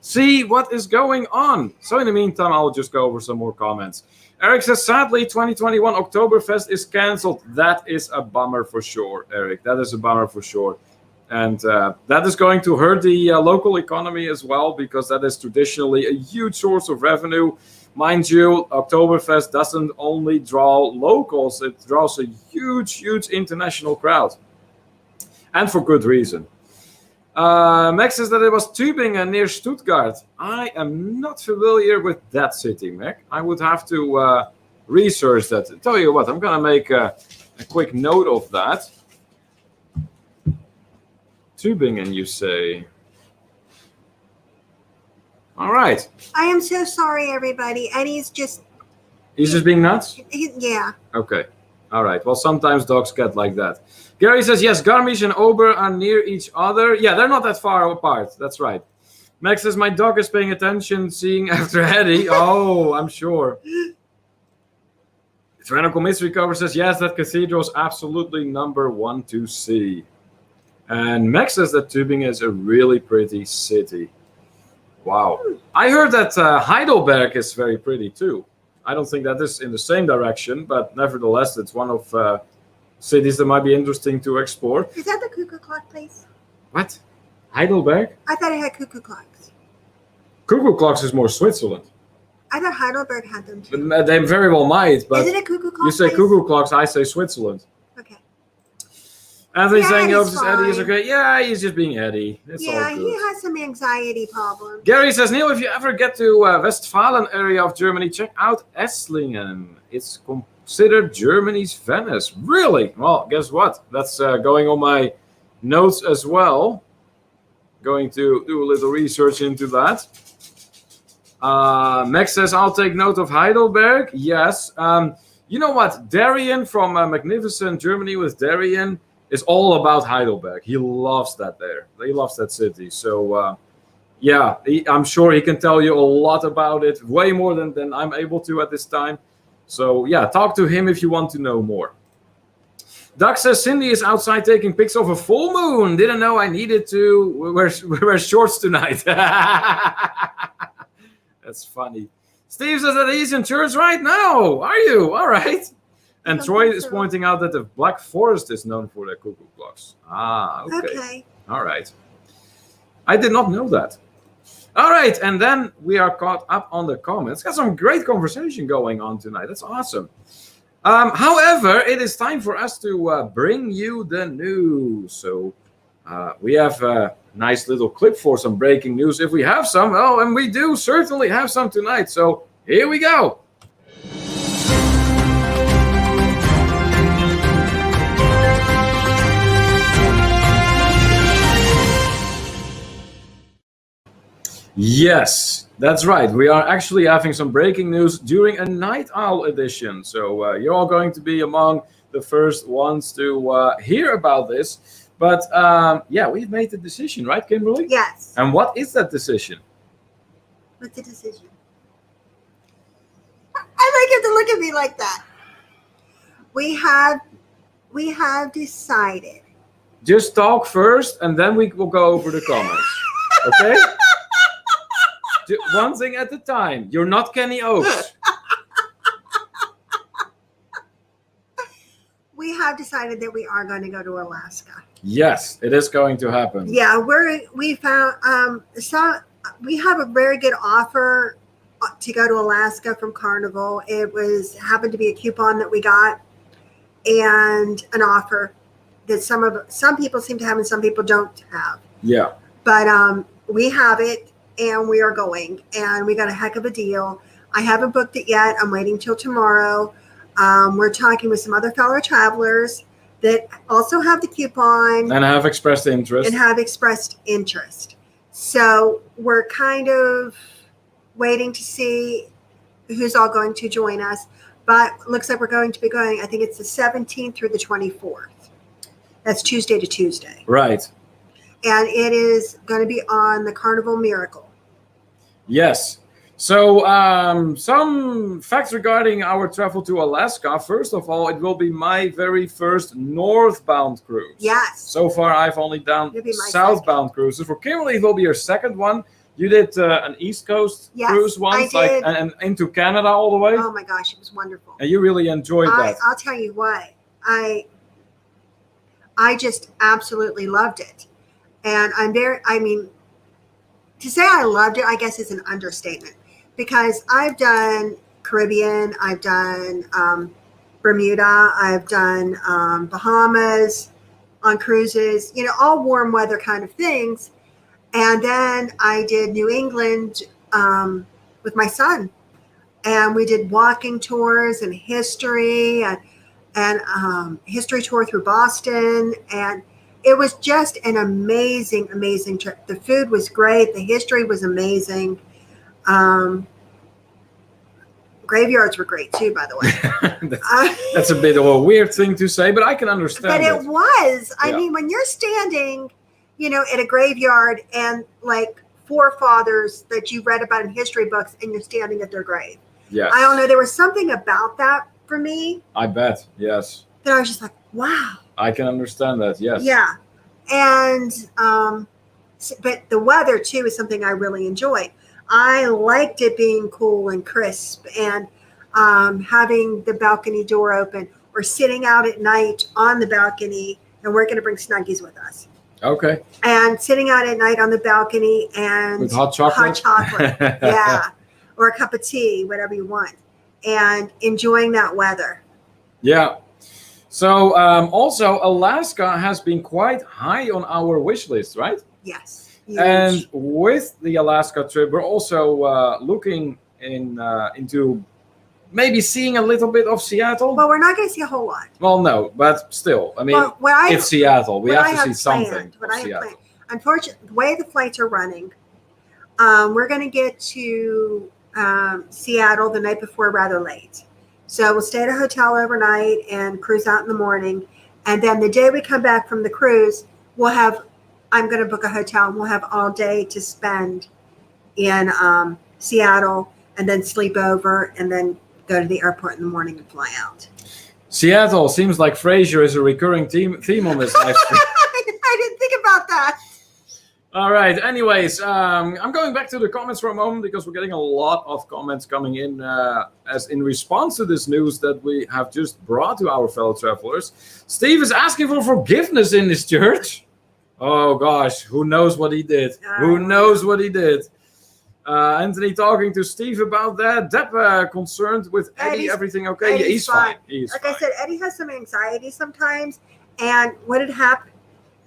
see what is going on. So in the meantime, I'll just go over some more comments. Eric says, sadly, 2021 Oktoberfest is cancelled. That is a bummer for sure, Eric. That is a bummer for sure. And that is going to hurt the local economy as well, because that is traditionally a huge source of revenue. Mind you, Oktoberfest doesn't only draw locals, it draws a huge, huge international crowd. And for good reason. Max says that it was Tübingen near Stuttgart. I am not familiar with that city, Mac. I would have to research that. Tell you what, I'm going to make a quick note of that. Tübingen, you say? All right. I am so sorry, everybody. Eddie's just... He's just being nuts? Yeah. Okay. All right. Well, sometimes dogs get like that. Gary says, yes, Garmisch and Ober are near each other. Yeah, they're not that far apart. That's right. Max says, my dog is paying attention, seeing after Eddie. Oh, I'm sure. Tyrannical Mystery Cover says, yes, that cathedral is absolutely number 1 to see. And Max says that Tübingen is a really pretty city. Wow. I heard that Heidelberg is very pretty too. I don't think that is in the same direction, but nevertheless, it's one of cities that might be interesting to explore. Is that the cuckoo clock place? What? Heidelberg? I thought it had cuckoo clocks. Cuckoo clocks is more Switzerland. I thought Heidelberg had them too. But they very well might. But Is it a cuckoo clock? you say place? cuckoo clocks, I say Switzerland. Okay. Anthony's saying, Eddie's "Oh, Eddie is fine. okay." Yeah, he's just being Eddie. It's all Yeah, good. he has some anxiety problems. Gary says, Neil, if you ever get to Westphalen area of Germany, check out Esslingen. It's considered Germany's Venice. Really? Well, guess what? That's going on my notes as well. Going to do a little research into that. Max says, I'll take note of Heidelberg. Yes. You know what? Darian from Magnificent Germany with Darian is all about Heidelberg. He loves that there. He loves that city. So, yeah, I'm sure he can tell you a lot about it, way more than I'm able to at this time. So, yeah, talk to him if you want to know more. Doug says, Cindy is outside taking pics of a full moon. Didn't know I needed to wear shorts tonight. That's funny. Steve says that he's in church right now. Are you? All right. And Troy is pointing out that the Black Forest is known for their cuckoo clocks. Ah, okay. All right. I did not know that. All right, and then we are caught up on the comments. Got some great conversation going on tonight. That's awesome. However, it is time for us to bring you the news. So we have a nice little clip for some breaking news if we have some. Oh, and we do certainly have some tonight. So here we go. Yes, that's right. We are actually having some breaking news during a Night Owl edition. So you're all going to be among the first ones to hear about this. But yeah, we've made the decision, right, Kimberly? Yes. And what is that decision? What's the decision? I like you to look at me like that. We have decided. Just talk first, and then we will go over the comments. Okay? One thing at a time. You're not Kenny Oaks. We have decided that we are going to go to Alaska. Yes, it is going to happen. Yeah, we found we have a very good offer to go to Alaska from Carnival. It happened to be a coupon that we got and an offer that some people seem to have and some people don't have. Yeah. But we have it. And we are going, and we got a heck of a deal. I haven't booked it yet. I'm waiting till tomorrow. We're talking with some other fellow travelers that also have the coupon. And have expressed interest. So we're kind of waiting to see who's all going to join us. But it looks like we're going to be going, I think it's the 17th through the 24th. That's Tuesday to Tuesday. Right. And it is going to be on the Carnival Miracle. Yes. So some facts regarding our travel to Alaska. First of all, it will be my very first northbound cruise. Yes. So far, I've only done southbound cruises. For Kimberly, it will be your second one. You did an East Coast cruise once, and into Canada all the way. Oh my gosh, it was wonderful. And you really enjoyed that. I'll tell you what, I just absolutely loved it. And to say I loved it, I guess is an understatement, because I've done Caribbean, I've done Bermuda, I've done Bahamas on cruises, all warm weather kind of things. And then I did New England with my son, and we did walking tours and history and history tour through Boston. And it was just an amazing, amazing trip. The food was great. The history was amazing. Graveyards were great too, by the way. That's a bit of a weird thing to say, but I can understand. But it was. I mean, when you're standing, at a graveyard and like forefathers that you read about in history books, and you're standing at their grave. Yes. I don't know. There was something about that for me. I bet. Yes. That I was just like, wow. I can understand that. Yes. Yeah. And, but the weather too is something I really enjoyed. I liked it being cool and crisp, and having the balcony door open, or sitting out at night on the balcony, and we're going to bring Snuggies with us. Okay. And sitting out at night on the balcony and with hot chocolate. Yeah. or a cup of tea, whatever you want, and enjoying that weather. Yeah. So also Alaska has been quite high on our wish list, right? Yes. Huge. And with the Alaska trip, we're also looking into maybe seeing a little bit of Seattle. Well, we're not going to see a whole lot. Well, no, but still, I mean, it's Seattle. We have to see something. What I have planned. Unfortunately, the way the flights are running, we're going to get to Seattle the night before rather late. So we'll stay at a hotel overnight and cruise out in the morning. And then the day we come back from the cruise, I'm going to book a hotel and we'll have all day to spend in Seattle and then sleep over and then go to the airport in the morning and fly out. Seattle seems like Frasier is a recurring theme on this live stream. I didn't think about that. All right. Anyways, I'm going back to the comments for a moment because we're getting a lot of comments coming in as in response to this news that we have just brought to our fellow travelers. Steve is asking for forgiveness in this church. Oh, gosh. Who knows what he did? Who knows what he did? Anthony talking to Steve about that. Deb concerned with Eddie. Everything okay? Yeah, he's fine. Like I said, Eddie has some anxiety sometimes. And what had happened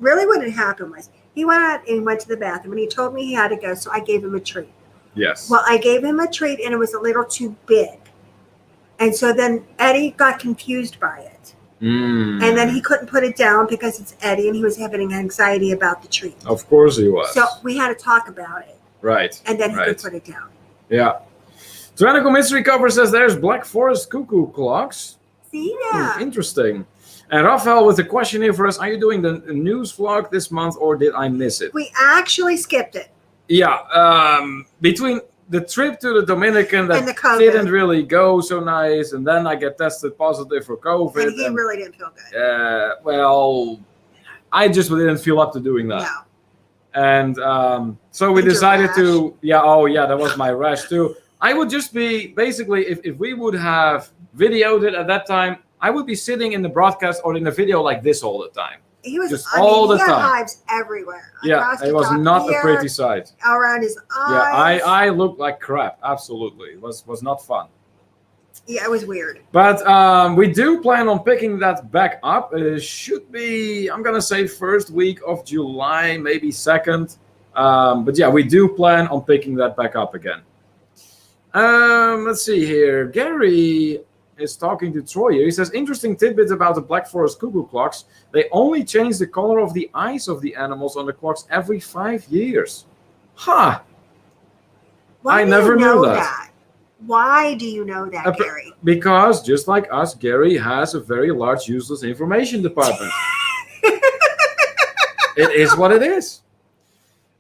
was he went out and went to the bathroom and he told me he had to go. So I gave him a treat. Yes. Well, I gave him a treat and it was a little too big. And so then Eddie got confused by it. And then he couldn't put it down because it's Eddie and he was having anxiety about the treat. Of course he was. So we had to talk about it. Right. And then he could put it down. Yeah. Tyrannical Mystery Cover says there's Black Forest cuckoo clocks. See that? Interesting. And Raphael with a question here for us. Are you doing the news vlog this month or did I miss it? We actually skipped it. Yeah. Between the trip to the Dominican that didn't really go so nice, and then I get tested positive for COVID. And he really didn't feel good. Well, I just didn't feel up to doing that. No. And so we decided to, that was my rash too. I would just be, basically, if we would have videoed it at that time, I would be sitting in the broadcast or in the video like this all the time. He was just all the time. He had hives everywhere. Yeah, it was not a pretty sight. Around his eyes. Yeah, I looked like crap. Absolutely, it was not fun. Yeah, it was weird. But we do plan on picking that back up. It should be, I'm gonna say, first week of July, maybe second. But yeah, we do plan on picking that back up again. Let's see here. Gary is talking to Troy here. He says, interesting tidbit about the Black Forest cuckoo clocks. They only change the color of the eyes of the animals on the clocks every 5 years. Huh. I never knew that. Why do you know that, Gary? Because just like us, Gary has a very large useless information department. It is what it is.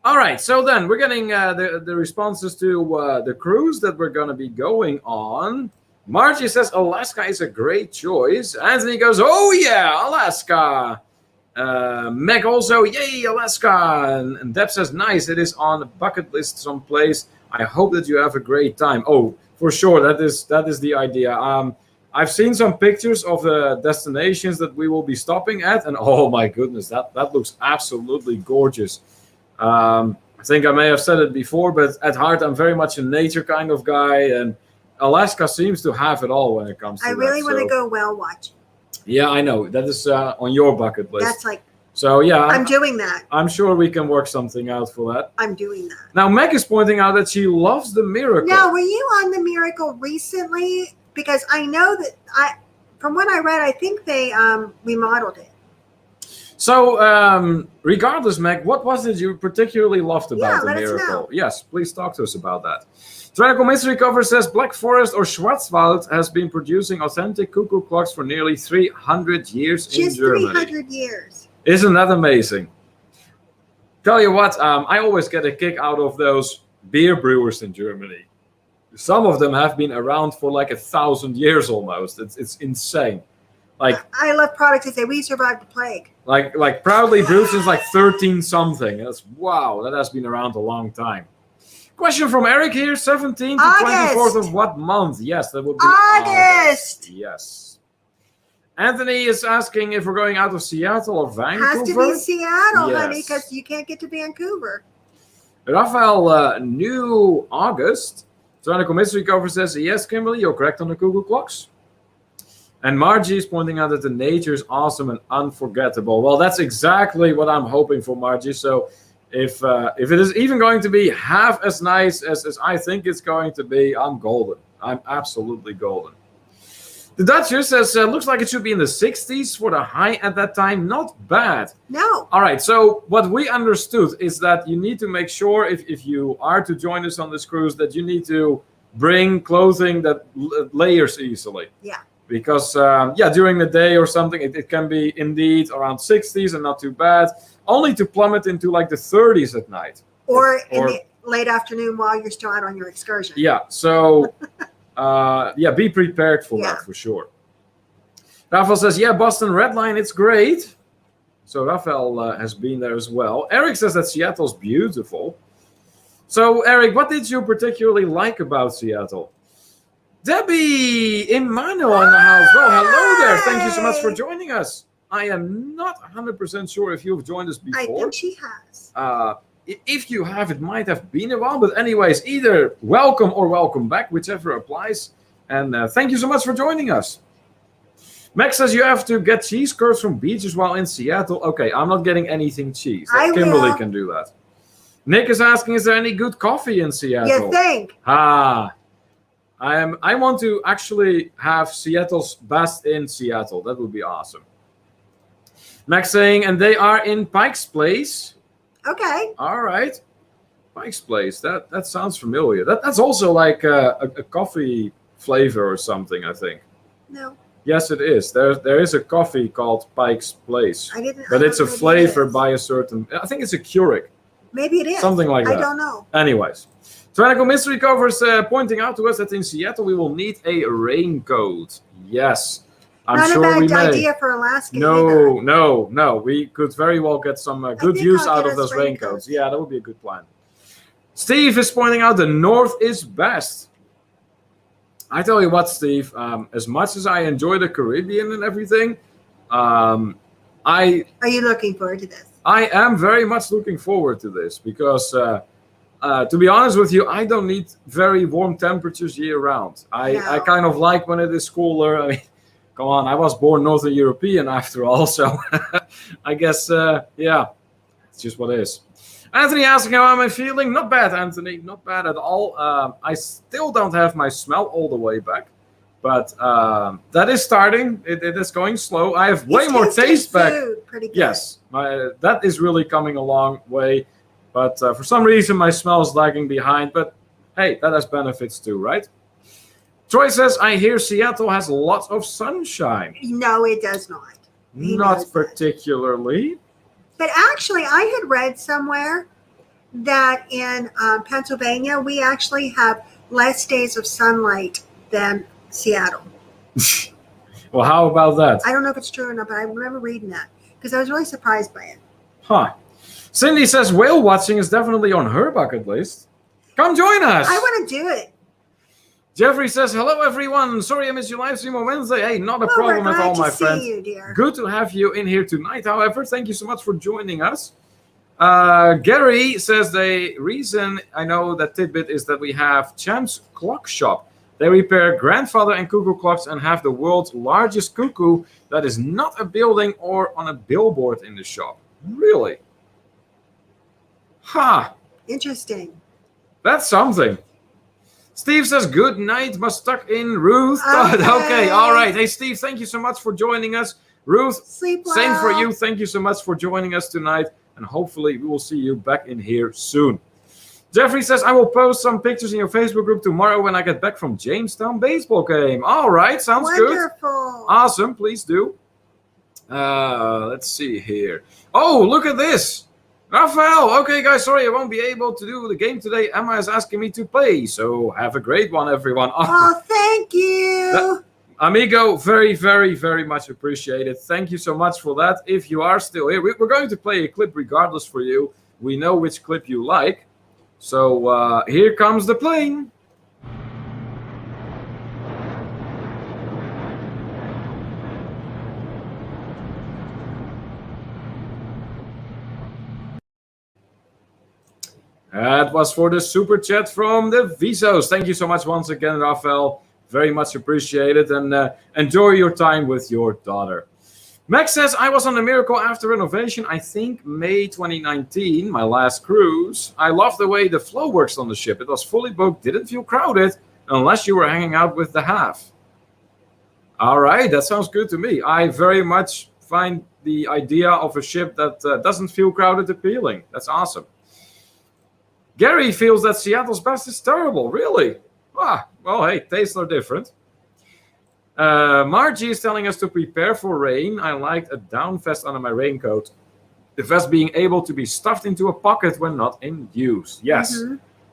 All right, so then we're getting the responses to the cruise that we're going to be going on. Margie says Alaska is a great choice. Anthony goes, oh yeah, Alaska. Meg also, yay, Alaska. And Deb says, nice, it is on the bucket list someplace. I hope that you have a great time. Oh, for sure, that is the idea. I've seen some pictures of the destinations that we will be stopping at, and oh my goodness, that looks absolutely gorgeous. I think I may have said it before, but at heart, I'm very much a nature kind of guy, and Alaska seems to have it all when it comes to that. I really want to go whale watching. Yeah, I know. That is on your bucket list. That's like... So, yeah. I'm doing that. I'm sure we can work something out for that. I'm doing that. Now, Meg is pointing out that she loves the Miracle. Now, were you on the Miracle recently? Because I know that, from what I read, I think they remodeled it. So, regardless, Meg, what was it you particularly loved about the Miracle? Us know. Yes, please talk to us about that. Tyrannical Mystery Cover says Black Forest or Schwarzwald has been producing authentic cuckoo clocks for nearly 300 years in Germany. Just 300 years. Isn't that amazing? Tell you what, I always get a kick out of those beer brewers in Germany. Some of them have been around for like 1,000 years almost. It's insane. Like, I love products that say we survived the plague. Like proudly brewed since like 13 something. That's wow, that has been around a long time. Question from Eric here, 17th to 24th of what month? Yes, that would be August. Yes. Anthony is asking if we're going out of Seattle or Vancouver. Has to be Seattle, honey, because you can't get to Vancouver. Raphael knew August. Tyrannical Mystery Cover says, yes, Kimberly, you're correct on the Google Clocks. And Margie is pointing out that the nature is awesome and unforgettable. Well, that's exactly what I'm hoping for, Margie. So if it is even going to be half as nice as I think it's going to be, I'm golden. I'm absolutely golden. The Duchess says, looks like it should be in the 60s for the high at that time. Not bad. No. All right. So what we understood is that you need to make sure if you are to join us on this cruise that you need to bring clothing that layers easily. Yeah. Because, during the day or something, it can be indeed around 60s and not too bad. Only to plummet into like the 30s at night. Or in the late afternoon while you're still out on your excursion. Yeah. So... be prepared for that for sure. Rafael says, yeah, Boston Red Line, it's great. So Rafael has been there as well. Eric says that Seattle's beautiful. So Eric, what did you particularly like about Seattle? Debbie Emmanuel in the house. Well, hello there. Thank you so much for joining us. I am not 100% sure if you've joined us before. I think she has. If you have, it might have been a while, but anyways, either welcome or welcome back, whichever applies. And thank you so much for joining us. Max says you have to get cheese curds from beaches while in Seattle. Okay, I'm not getting anything cheese. Kimberly can do that. Nick is asking, is there any good coffee in Seattle? You think? I want to actually have Seattle's best in Seattle. That would be awesome. Max saying, and they are in Pike's Place. Okay. All right. Pike's Place. That sounds familiar. That's also like a coffee flavor or something, I think. No. Yes, it is. There is a coffee called Pike's Place. But it's a flavor by a certain... I think it's a Keurig. Maybe it is. Something like that. I don't know. Anyways. Tyrannical Mystery Covers pointing out to us that in Seattle we will need a raincoat. Yes. I'm sure we may. Not a bad idea for Alaska. No. We could very well get some good use out of those raincoats. Yeah, that would be a good plan. Steve is pointing out the North is best. I tell you what, Steve, as much as I enjoy the Caribbean and everything, Are you looking forward to this? I am very much looking forward to this because, to be honest with you, I don't need very warm temperatures year round. I kind of like when it is cooler. I mean, come on, I was born Northern European after all, so I guess, it's just what it is. Anthony asking how am I feeling? Not bad, Anthony. Not bad at all. I still don't have my smell all the way back, but that is starting. It is going slow. I have way more taste back. Pretty good. Yes, that is really coming a long way. But for some reason, my smell is lagging behind. But hey, that has benefits too, right? Troy says, I hear Seattle has lots of sunshine. No, it does not. Not particularly. But actually, I had read somewhere that in Pennsylvania, we actually have less days of sunlight than Seattle. Well, how about that? I don't know if it's true or not, but I remember reading that because I was really surprised by it. Huh. Cindy says whale watching is definitely on her bucket list. Come join us. I want to do it. Jeffrey says, hello, everyone. Sorry I missed your live stream on Wednesday. Hey, not a problem at all, my friend. You, dear. Good to have you in here tonight, however. Thank you so much for joining us. Gary says the reason I know that tidbit is that we have Champ's Clock Shop. They repair grandfather and cuckoo clocks and have the world's largest cuckoo that is not a building or on a billboard in the shop. Really? Huh. Interesting. That's something. Steve says, good night, must tuck in Ruth. Okay, all right. Hey, Steve, thank you so much for joining us. Ruth, sleep well. Same for you. Thank you so much for joining us tonight. And hopefully we will see you back in here soon. Jeffrey says, I will post some pictures in your Facebook group tomorrow when I get back from Jamestown baseball game. All right, sounds wonderful. Good. Awesome, please do. Let's see here. Oh, look at this. Rafael, okay, guys, sorry I won't be able to do the game today. Emma is asking me to play, so have a great one, everyone. Oh, thank you. Amigo, very, very, very much appreciated. Thank you so much for that. If you are still here, we're going to play a clip regardless for you. We know which clip you like. So here comes the plane. That was for the super chat from the Visos. Thank you so much once again, Rafael. Very much appreciated, and enjoy your time with your daughter. Max says, I was on the Miracle after renovation, I think May 2019, my last cruise. I love the way the flow works on the ship. It was fully booked, didn't feel crowded, unless you were hanging out with the half. All right, that sounds good to me. I very much find the idea of a ship that doesn't feel crowded appealing. That's awesome. Gary feels that Seattle's best is terrible. Really? Ah, well, hey, tastes are different. Margie is telling us to prepare for rain. I liked a down vest under my raincoat. The vest being able to be stuffed into a pocket when not in use. Yes,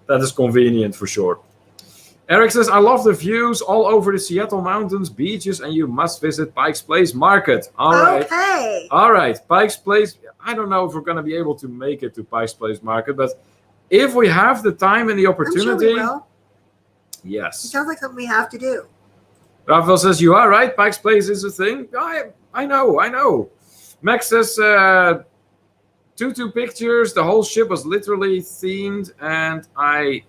that is convenient for sure. Eric says, I love the views all over the Seattle mountains, beaches, and you must visit Pike's Place Market. All right. Okay. All right. Pike's Place. I don't know if we're going to be able to make it to Pike's Place Market, but if we have the time and the opportunity. I'm sure we will. Yes. It sounds like something we have to do. Rafael says, you are right. Pike's Place is a thing. I know. Max says, 2 pictures. The whole ship was literally themed, and I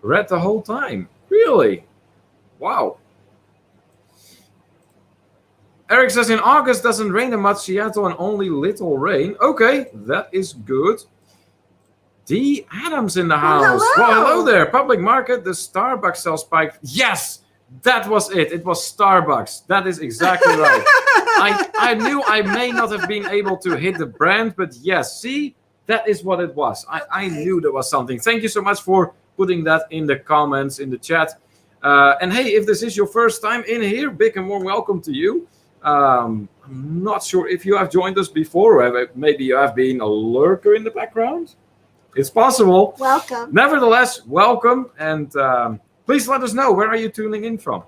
read the whole time. Really? Wow. Eric says, in August doesn't rain that much, Seattle, and only little rain. Okay, that is good. D. Adams in the house. Hello. Well, hello there. Public Market, the Starbucks sells Pike. Yes, that was it. It was Starbucks. That is exactly right. I knew I may not have been able to hit the brand, but yes, see, that is what it was. I knew there was something. Thank you so much for putting that in the comments, in the chat. And hey, if this is your first time in here, big and warm welcome to you. I'm not sure if you have joined us before, or maybe you have been a lurker in the background. It's possible. Welcome. Nevertheless, welcome, and please let us know, where are you tuning in from?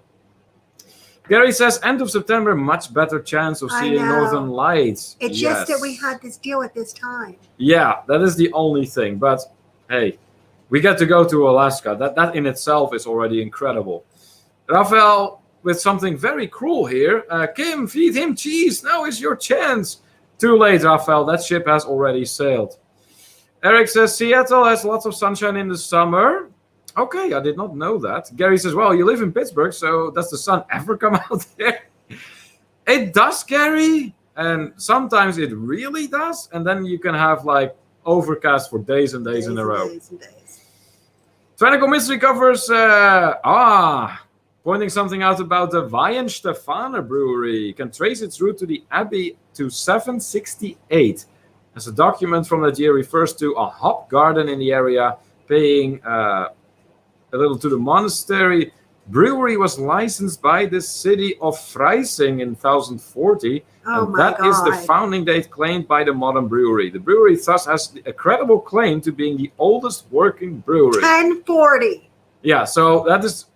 Gary says, end of September, much better chance of seeing Northern Lights. It's just that we had this deal at this time. Yeah, that is the only thing. But hey, we get to go to Alaska. That in itself is already incredible. Rafael, with something very cruel here. Kim, feed him cheese. Now is your chance. Too late, Rafael. That ship has already sailed. Eric says, Seattle has lots of sunshine in the summer. Okay, I did not know that. Gary says, well, you live in Pittsburgh, so does the sun ever come out there? It does, Gary. And sometimes it really does. And then you can have like overcast for days and days in a row. Days and days. Twenical Mystery covers, pointing something out about the Weihenstephaner Brewery. You can trace its route to the Abbey to 768. As a document from that year refers to a hop garden in the area, paying a little to the monastery. Brewery was licensed by the city of Freising in 1040. And that is the founding date claimed by the modern brewery. The brewery thus has a credible claim to being the oldest working brewery. 1040. Yeah, so that is,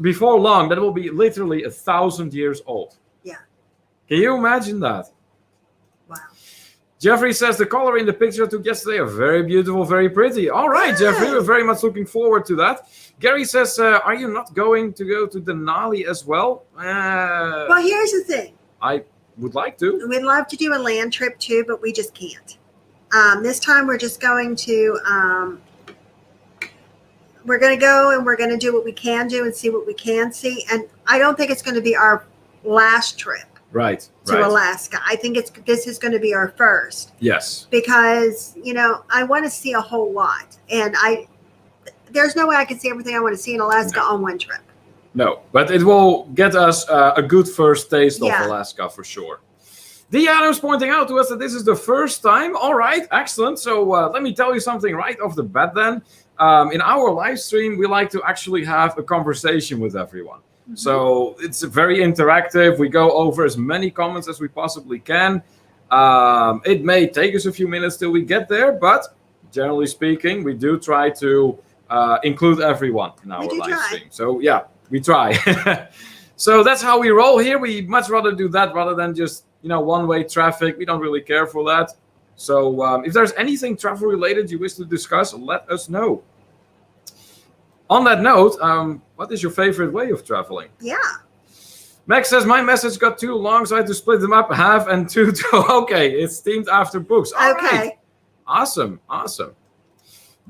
before long, that will be literally 1,000 years old. Yeah. Can you imagine that? Wow. Jeffrey says the color in the picture I took yesterday are very beautiful, very pretty. All right, yes. Jeffrey, we're very much looking forward to that. Gary says, are you not going to go to Denali as well? Well, here's the thing. I would like to. We'd love to do a land trip too, but we just can't. This time we're just going to, we're going to go and we're going to do what we can do and see what we can see. And I don't think it's going to be our last trip. Right. To Alaska. I think this is going to be our first. Yes. Because, I want to see a whole lot. And there's no way I can see everything I want to see in Alaska on one trip. No, but it will get us a good first taste of Alaska for sure. D. Adams pointing out to us that this is the first time. All right, excellent. So let me tell you something right off the bat then. In our live stream, we like to actually have a conversation with everyone. Mm-hmm. So it's very interactive. We go over as many comments as we possibly can. It may take us a few minutes till we get there, but generally speaking, we do try to include everyone in our live stream. So yeah, we try. So that's how we roll here. We much rather do that rather than just, one-way traffic. We don't really care for that. So if there's anything travel related you wish to discuss, let us know. On that note, what is your favorite way of traveling? Yeah. Max says, my message got too long, so I had to split them up half and two. Okay, it's themed after books. All right. Awesome.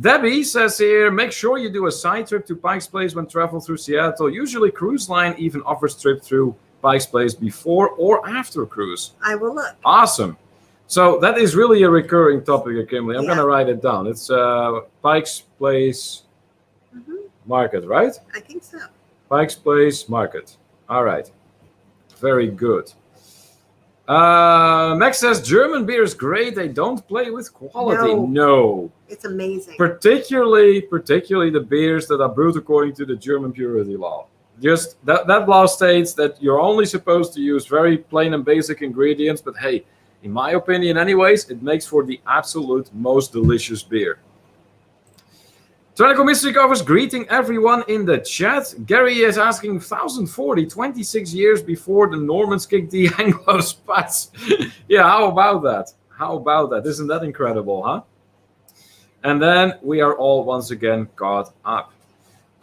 Debbie says here, make sure you do a side trip to Pike's Place when travel through Seattle. Usually Cruise Line even offers trip through Pike's Place before or after cruise. I will look. Awesome. So that is really a recurring topic, Kimberly. I'm going to write it down. It's Pike's Place Market, right? I think so. Pike's Place Market. All right. Very good. Max says German beer is great. They don't play with quality. No. It's amazing. Particularly the beers that are brewed according to the German purity law. Just that law states that you're only supposed to use very plain and basic ingredients. But hey, in my opinion, anyways, it makes for the absolute most delicious beer. Tyrannical Mystery Covers greeting everyone in the chat. Gary is asking 1040, 26 years before the Normans kicked the Anglo-Scots. Yeah, how about that? How about that? Isn't that incredible, huh? And then we are all once again caught up.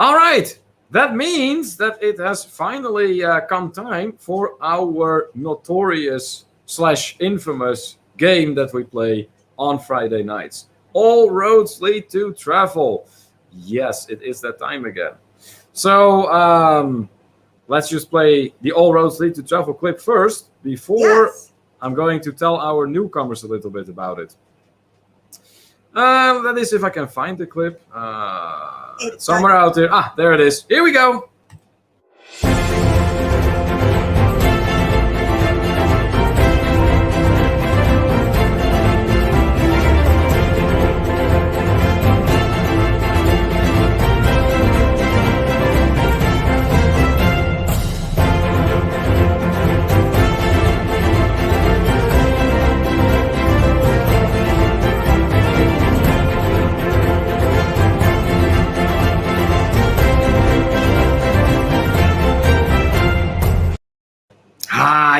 All right. That means that it has finally come time for our notorious / infamous game that we play on Friday nights. All roads lead to travel. Yes, it is that time again. So let's just play the All Roads Lead to Travel clip first before I'm going to tell our newcomers a little bit about it. That is if I can find the clip. It's somewhere out there. Ah, there it is. Here we go.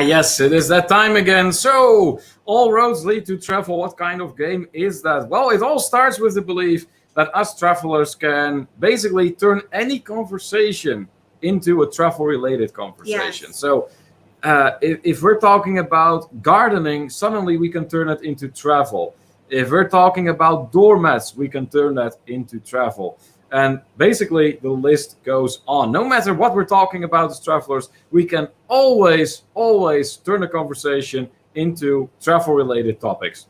Yes, it is that time again. So, all roads lead to travel. What kind of game is that? Well, it all starts with the belief that us travelers can basically turn any conversation into a travel-related conversation. Yes. So, if we're talking about gardening, suddenly we can turn it into travel. If we're talking about doormats, we can turn that into travel. And basically, the list goes on. No matter what we're talking about as travelers, we can always turn a conversation into travel-related topics.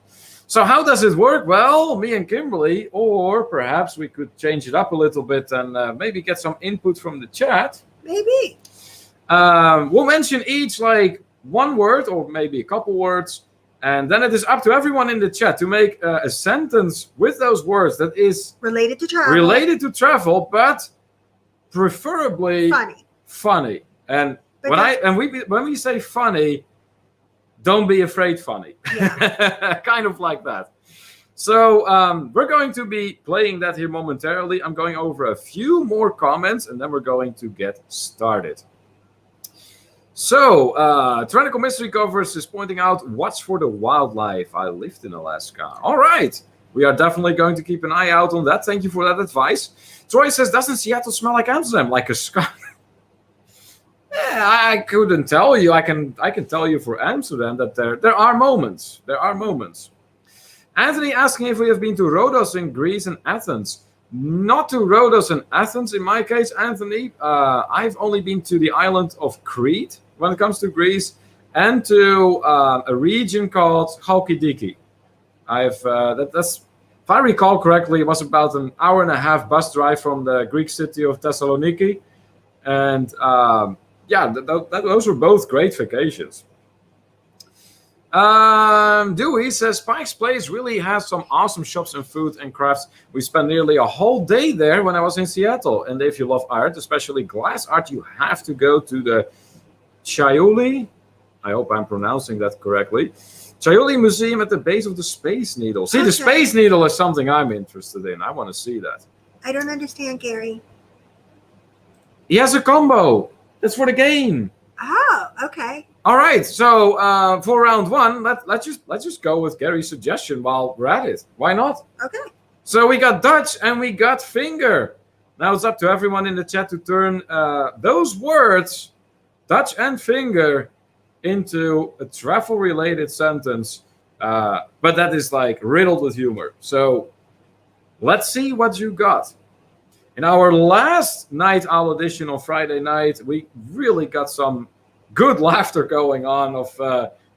So how does it work? Well, me and Kimberly, or perhaps we could change it up a little bit and maybe get some input from the chat. Maybe. We'll mention each like one word or maybe a couple words. And then it is up to everyone in the chat to make a sentence with those words that is related to travel, but preferably funny. And when we say funny, don't be afraid funny. Yeah. Kind of like that. So we're going to be playing that here momentarily. I'm going over a few more comments and then we're going to get started. So, Tyrannical Mystery Covers is pointing out, watch for the wildlife. I lived in Alaska. All right. We are definitely going to keep an eye out on that. Thank you for that advice. Troy says, doesn't Seattle smell like Amsterdam? Like a sky? Yeah, I couldn't tell you. I can tell you for Amsterdam that there are moments. There are moments. Anthony asking if we have been to Rhodos in Greece and Athens. Not to Rhodos and Athens in my case, Anthony. I've only been to the island of Crete when it comes to Greece, and to a region called Chalkidiki. That's, if I recall correctly, it was about an hour and a half bus drive from the Greek city of Thessaloniki, and those were both great vacations. Dewey says Pike's Place really has some awesome shops and food and crafts. We spent nearly a whole day there when I was in Seattle. And if you love art, especially glass art, you have to go to the Chioli. I hope I'm pronouncing that correctly. Chioli Museum at the base of the Space Needle. See, the Space Needle is something I'm interested in. I want to see that. I don't understand, Gary. He has a combo. That's for the game. Oh, okay. All right, so for round one, let's just go with Gary's suggestion while we're at it. Why not? Okay. So we got Dutch and we got finger. Now it's up to everyone in the chat to turn those words, Dutch and finger, into a travel-related sentence, but that is like riddled with humor. So Let's see what you got. In our last Night Owl edition on Friday night, we really got some good laughter going on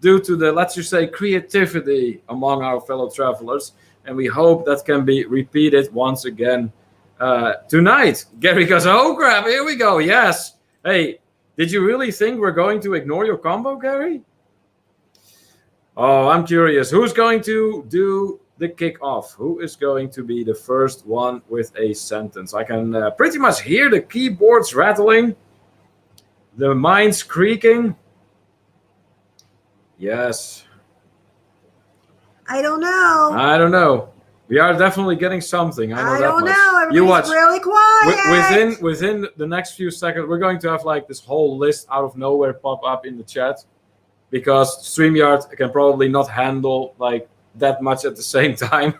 due to the, let's just say, creativity among our fellow travelers. And we hope that can be repeated once again tonight. Gary goes, oh crap, here we go. Yes. Hey, did you really think we're going to ignore your combo, Gary? Oh, I'm curious. Who's going to do the kickoff? Who is going to be the first one with a sentence? I can pretty much hear the keyboards rattling, the minds creaking. Yes. I don't know. We are definitely getting something. I don't know. Everybody's really quiet. Within the next few seconds, we're going to have like this whole list out of nowhere pop up in the chat, because StreamYard can probably not handle like that much at the same time.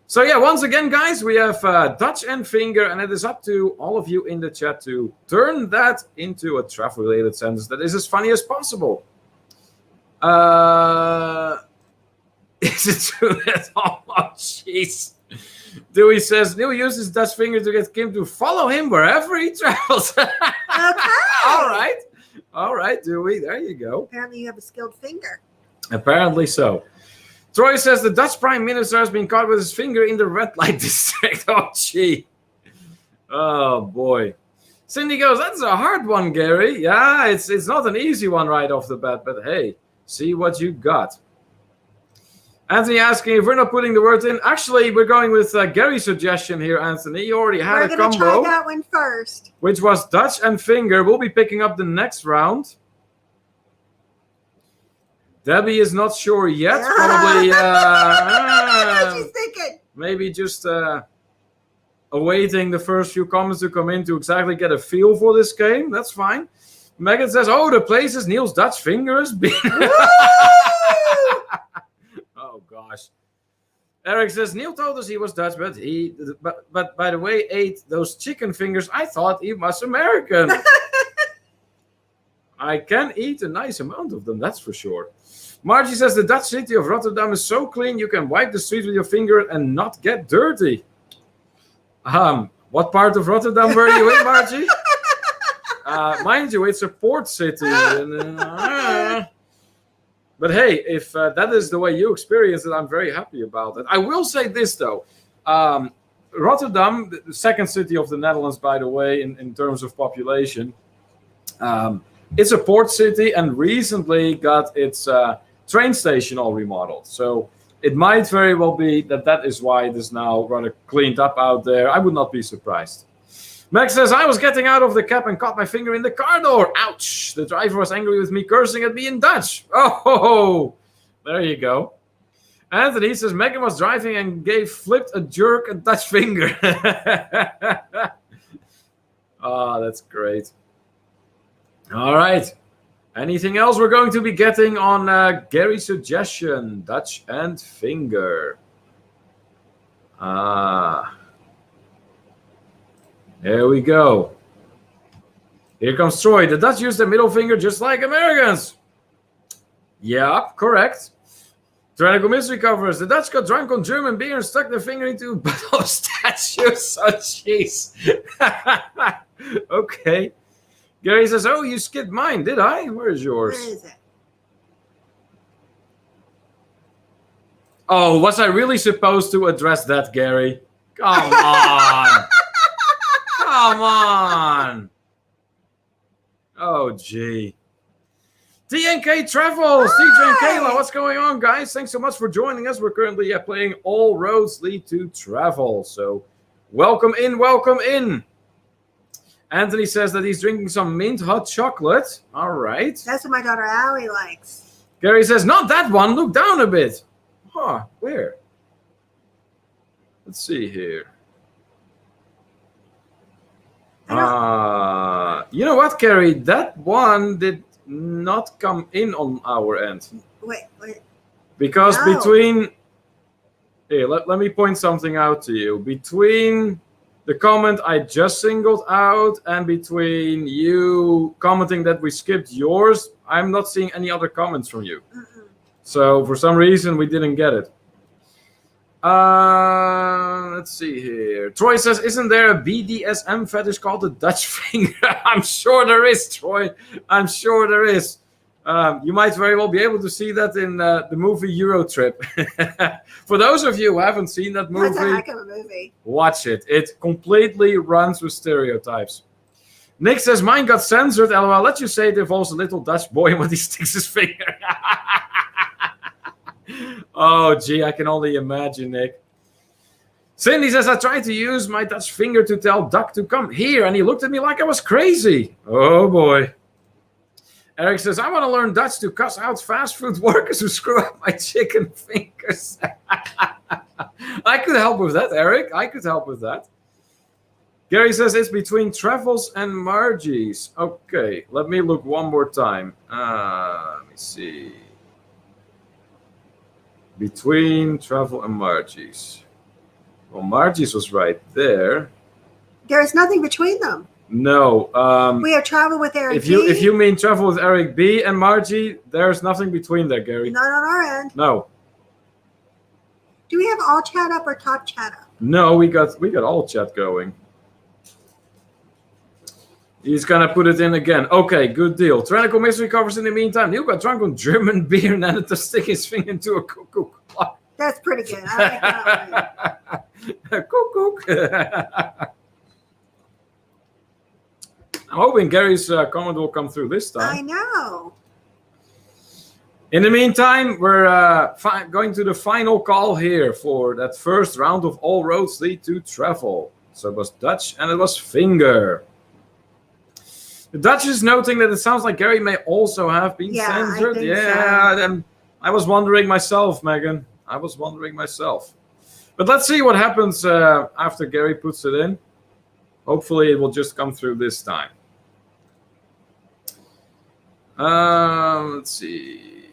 So yeah, once again, guys, we have Dutch and Finger, and it is up to all of you in the chat to turn that into a travel-related sentence that is as funny as possible. Is it true that? Oh, jeez. Dewey says Neil uses Dutch Finger to get Kim to follow him wherever he travels. Okay. All right, Dewey. There you go. Apparently, you have a skilled finger. Apparently so. Troy says the Dutch Prime Minister has been caught with his finger in the red light district. Oh, gee. Oh, boy. Cindy goes, that's a hard one, Gary. Yeah, it's not an easy one right off the bat, but hey, see what you got. Anthony asking if we're not putting the words in. Actually, we're going with Gary's suggestion here, Anthony. You already had a combo. We're going to try that one first. Which was Dutch and Finger. We'll be picking up the next round. Debbie is not sure yet. Probably. She's thinking. Maybe just awaiting the first few comments to come in to exactly get a feel for this game. That's fine. Megan says, oh, the places Neil's Dutch Finger has been. Oh, gosh. Eric says, Neil told us he was Dutch, but by the way, ate those chicken fingers. I thought he was American. I can eat a nice amount of them, that's for sure. Margie says, the Dutch city of Rotterdam is so clean you can wipe the streets with your finger and not get dirty. What part of Rotterdam were you in, Margie? Mind you, it's a port city. But hey, if that is the way you experience it, I'm very happy about it. I will say this, though. Rotterdam, the second city of the Netherlands, by the way, in terms of population, it's a port city and recently got its train station all remodeled. So it might very well be that is why it is now rather cleaned up out there. I would not be surprised. Max says, I was getting out of the cab and caught my finger in the car door. Ouch. The driver was angry with me, cursing at me in Dutch. Oh, there you go. Anthony says, Megan was driving and flipped a jerk a Dutch finger. Oh, that's great. All right. Anything else we're going to be getting on Gary's suggestion? Dutch and Finger. There we go. Here comes Troy. The Dutch use their middle finger just like Americans. Yep, correct. Tyrannical Mystery covers. The Dutch got drunk on German beer and stuck their finger into Buddha statues. Oh, jeez. Okay. Gary says, oh, you skipped mine, did I? Where's yours? Where is it? Oh, was I really supposed to address that, Gary? Come on. Come on. Oh, gee. TNK Travels. DJ and Kayla, what's going on, guys? Thanks so much for joining us. We're currently playing All Roads Lead to Travel. So welcome in, welcome in. Anthony says that he's drinking some mint hot chocolate. All right. That's what my daughter Allie likes. Gary says, not that one. Look down a bit. Huh, where? Let's see here. You know what, Gary? That one did not come in on our end. Wait. Because between... Here, let me point something out to you. Between the comment I just singled out and between you commenting that we skipped yours, I'm not seeing any other comments from you. So for some reason, we didn't get it. Let's see here. Troy says, isn't there a BDSM fetish called the Dutch finger? I'm sure there is, Troy. I'm sure there is. You might very well be able to see that in the movie Euro Trip. For those of you who haven't seen that movie, That's a heck of a movie. Watch it. It completely runs with stereotypes. Nick says, mine got censored. LOL, let's just say it involves a little Dutch boy when he sticks his finger. Oh, gee, I can only imagine, Nick. Cindy says, I tried to use my Dutch finger to tell Duck to come here, and he looked at me like I was crazy. Oh, boy. Eric says, I want to learn Dutch to cuss out fast food workers who screw up my chicken fingers. I could help with that, Eric. I could help with that. Gary says, it's between Travels and Margie's. Okay, let me look one more time. Let me see. Between Travel and Margie's. Well, Margie's was right there. There's nothing between them. No. We have Travel with Eric B. If you mean Travel with Eric B and Margie, there's nothing between there, Gary. Not on our end. No. Do we have all chat up or top chat up? No, we got all chat going. He's gonna put it in again. Okay, good deal. Tyrannical Mystery covers in the meantime. Neil got drunk on German beer and then to stick his finger into a cuckoo clock. That's pretty good. I like that Cuckoo. I'm hoping Gary's comment will come through this time. I know. In the meantime, we're going to the final call here for that first round of All Roads Lead to Travel. So it was Dutch and it was finger. The Dutch is noting that it sounds like Gary may also have been censored. I think so. I was wondering myself, Megan. I was wondering myself. But let's see what happens after Gary puts it in. Hopefully it will just come through this time. Let's see.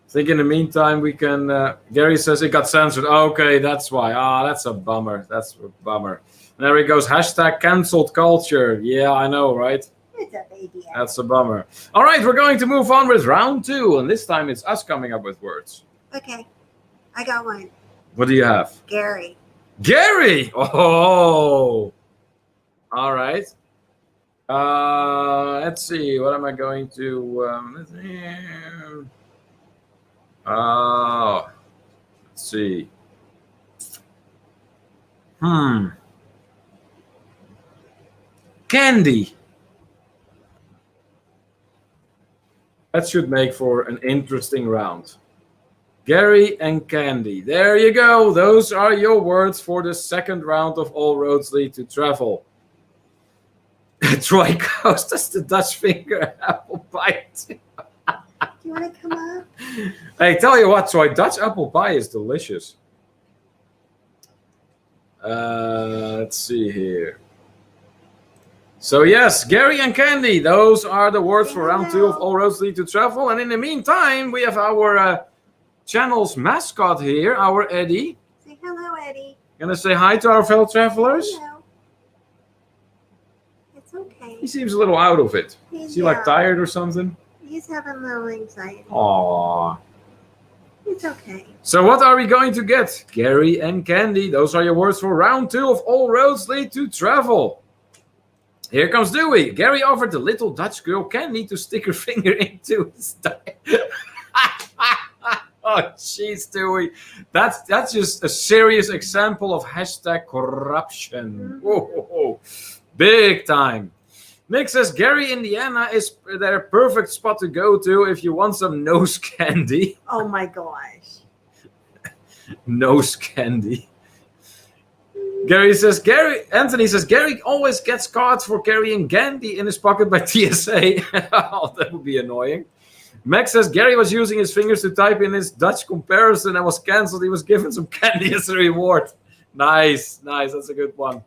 I think in the meantime we can... Gary says it got censored. Okay, that's why. That's a bummer. That's a bummer. And there he goes. Hashtag cancelled culture. Yeah, I know, right? It's a baby. That's a bummer. All right, we're going to move on with round 2. And this time it's us coming up with words. Okay. I got one. What do you have? Gary. Gary! Oh! All right. Let's see. What am I going to... let's see. Candy. That should make for an interesting round. Gary and Candy. There you go. Those are your words for the second round of All Roads Lead to Travel. Troy goes, that's the Dutch finger apple pie. Do you want to come up? Hey, tell you what, Troy, Dutch apple pie is delicious. Let's see here. So yes, Gary and Candy, those are the words for round 2 of All Roads Lead to Travel. And in the meantime, we have our channel's mascot here, our Eddie. Say hello, Eddie. Gonna say hi to our fellow travelers? Hello. It's okay. He seems a little out of it. Is he like tired or something? He's having a little anxiety. Aww. It's okay. So what are we going to get? Gary and Candy, those are your words for round 2 of All Roads Lead to Travel. Here comes Dewey. Gary offered the little Dutch girl Candy to stick her finger into his thigh. Oh, jeez, Dewey. That's just a serious example of hashtag corruption. Whoa, big time. Nick says, Gary, Indiana is their perfect spot to go to if you want some nose candy. Oh, my gosh. Nose candy. Anthony says, Gary always gets cards for carrying candy in his pocket by TSA. Oh, that would be annoying. Max says, Gary was using his fingers to type in his Dutch comparison and was cancelled. He was given some candy as a reward. Nice. That's a good one.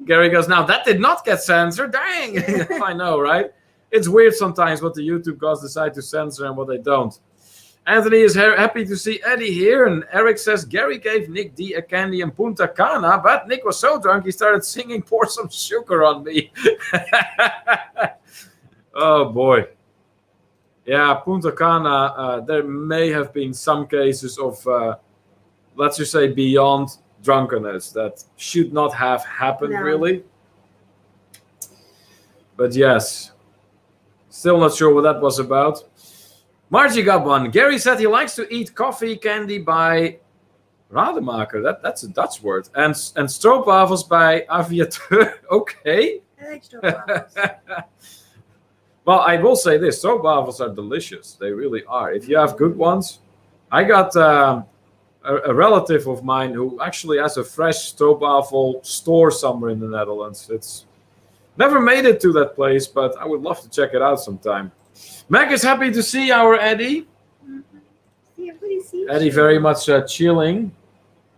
Gary goes, now that did not get censored. Dang. I know, right? It's weird sometimes what the YouTube gods decide to censor and what they don't. Anthony is happy to see Eddie here, and Eric says Gary gave Nick D a candy in Punta Cana, but Nick was so drunk he started singing "Pour Some Sugar on Me." Oh boy, yeah, Punta Cana. There may have been some cases of let's just say, beyond drunkenness. That should not have happened, No. really. But yes, still not sure what that was about. Margie got one. Gary said he likes to eat coffee candy by Rademacher. That's a Dutch word. And stroopwafels by Aviateur. Okay. I like stroopwafels. Well, I will say this. Stroopwafels are delicious. They really are. If you have good ones. I got a relative of mine who actually has a fresh stroopwafel store somewhere in the Netherlands. It's never made it to that place, but I would love to check it out sometime. Meg is happy to see our Eddie. See, everybody sees Eddie you. very much chilling.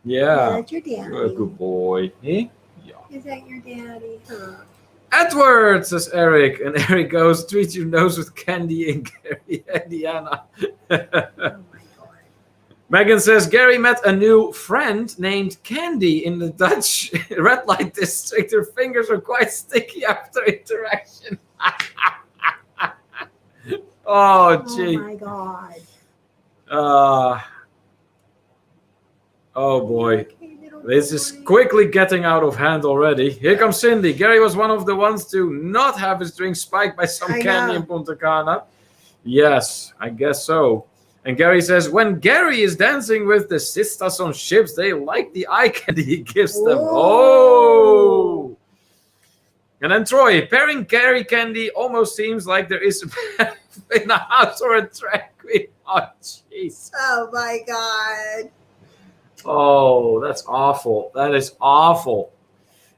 Yeah, Yeah. that's your daddy. Good boy. Eh? Yeah. Is that your daddy? Huh. Edward, says Eric. And Eric goes, treat your nose with candy in Gary, Indiana. Oh my God. Megan says, Gary met a new friend named Candy in the Dutch red light district. Her fingers are quite sticky after interaction. Oh, gee. Oh my God. Oh, boy. Okay, little This is boy. quickly getting out of hand already. Here comes Cindy. Gary was one of the ones to not have his drink spiked by some I candy know. in Punta Cana. Yes, I guess so. And Gary says, when Gary is dancing with the sisters on ships, they like the eye candy he gives them. Oh. Oh! And then Troy, pairing Gary candy almost seems like there is a in a house or a drag queen. Oh, jeez. Oh my God. Oh, that's awful. That is awful.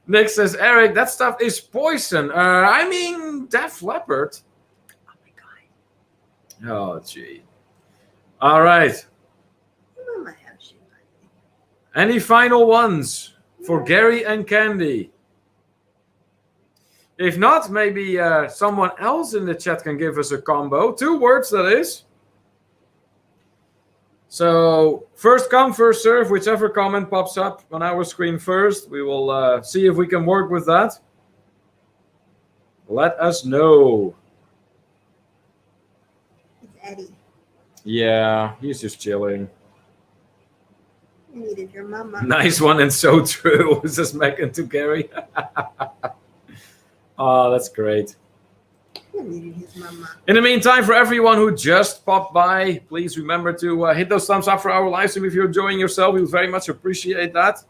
Nick says, Eric, that stuff is poison. I mean, Def Leppard. Oh my God. Oh, gee. All right. Mama has you. Any final ones for Gary and Candy? If not, maybe someone else in the chat can give us a combo. 2 words, that is. So, first come, first serve. Whichever comment pops up on our screen first, we will see if we can work with that. Let us know. It's Eddie. Yeah, he's just chilling. You needed your mama. Nice one and so true, says Megan to Gary. Oh, that's great. You needed his mama. In the meantime, for everyone who just popped by, please remember to hit those thumbs up for our live stream if you're enjoying yourself. We very much appreciate that.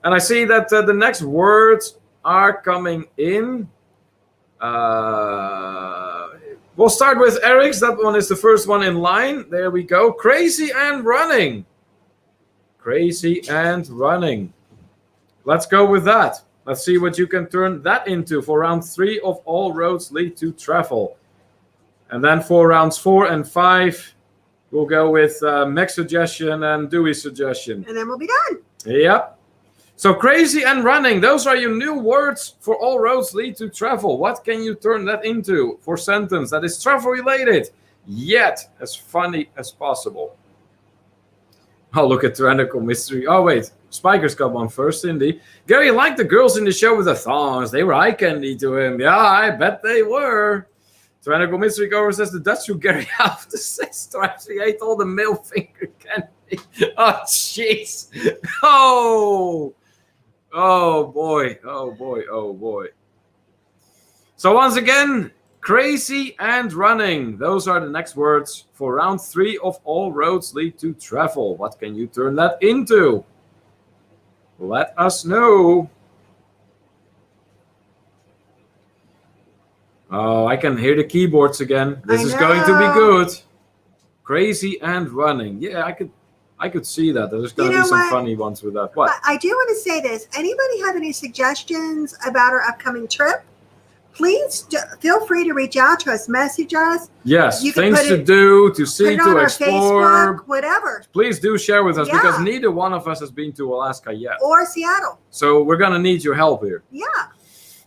And I see that the next words are coming in. We'll start with Eric's. That one is the first one in line. There we go. Crazy and running. Crazy and running. Let's go with that. Let's see what you can turn that into for round 3 of All Roads Lead to Travel. And then for rounds 4 and 5, we'll go with Meg's suggestion and Dewey's suggestion. And then we'll be done. Yep. So crazy and running, those are your new words for All Roads Lead to Travel. What can you turn that into for sentence that is travel related, yet as funny as possible? Oh, look at Tyrannical Mystery. Oh, wait. Spiker's got one first, Cindy. Gary liked the girls in the show with the thongs. They were eye candy to him. Yeah, I bet they were. Tyrannical Mystery Goer says the Dutch threw Gary out of the 6 times. He ate all the middle finger candy. Oh, jeez. Oh. Oh, boy. Oh, boy. Oh, boy. So once again, crazy and running. Those are the next words for round 3 of All Roads Lead to Travel. What can you turn that into? Let us know. Oh, I can hear the keyboards again. This is going to be good. Crazy and running. Yeah, I could see that. There's going to be some funny ones with that. What? I do want to say this. Anybody have any suggestions about our upcoming trip? Please feel free to reach out to us, message us. Yes, You can things put to it- do, to see, Put it on to our explore. Facebook, whatever. Please do share with us Yeah. because neither one of us has been to Alaska yet. Or Seattle. So we're going to need your help here. Yeah.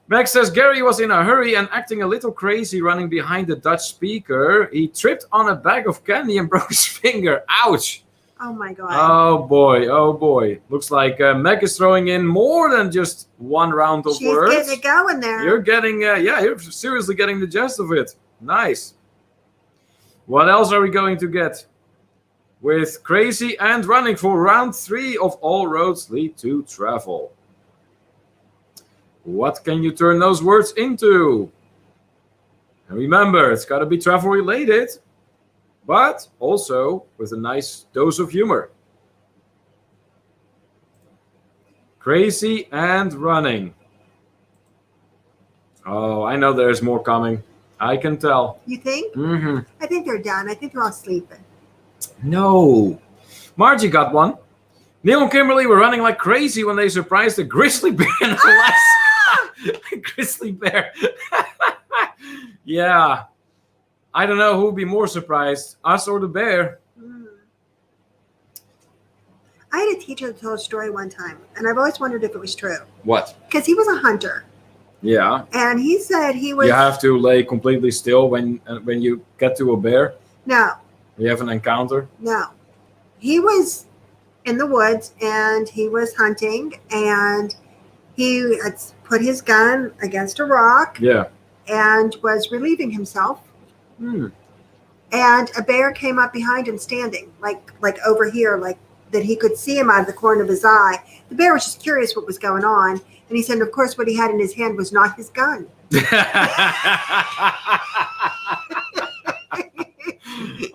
Max says Gary was in a hurry and acting a little crazy running behind the Dutch speaker. He tripped on a bag of candy and broke his finger. Ouch. Oh, my God. Oh, boy. Oh, boy. Looks like Meg is throwing in more than just one round of She's words. getting it going there. You're getting, you're seriously getting the gist of it. Nice. What else are we going to get? with crazy and running for round 3 of All Roads Lead to Travel. What can you turn those words into? And remember, it's got to be travel related, but also with a nice dose of humor. Crazy and running. Oh, I know there's more coming. I can tell. You think? Mm-hmm. I think they're done. I think they're all sleeping. No. Margie got one. Neil and Kimberly were running like crazy when they surprised a grizzly bear in Alaska. Grizzly bear. Yeah. I don't know who would be more surprised, us or the bear. I had a teacher that told a story one time, and I've always wondered if it was true. What? Because he was a hunter. Yeah. And he said he was... You have to lay completely still when you get to a bear? No. You have an encounter? No. He was in the woods, and he was hunting, and he had put his gun against a rock. Yeah. And was relieving himself. Hmm. And a bear came up behind him standing, like over here, like that he could see him out of the corner of his eye. The bear was just curious what was going on. And he said, of course, what he had in his hand was not his gun.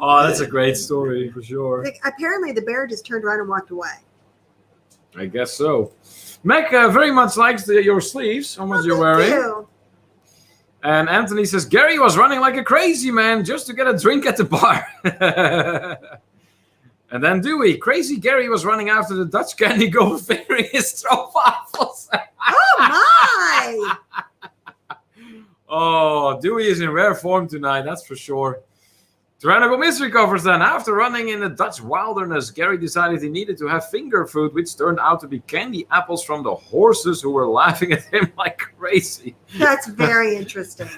Oh, that's a great story for sure. Apparently, the bear just turned around and walked away. I guess so. Meg very much likes your sleeves, how much you're wearing. You. And Anthony says, Gary was running like a crazy man just to get a drink at the bar. And then Dewey, crazy Gary was running after the Dutch candy gold fingering his stroopwafels. Oh, my! Oh, Dewey is in rare form tonight, that's for sure. Tyrannical Mystery covers then. After running in the Dutch wilderness, Gary decided he needed to have finger food, which turned out to be candy apples from the horses who were laughing at him like crazy. That's very interesting.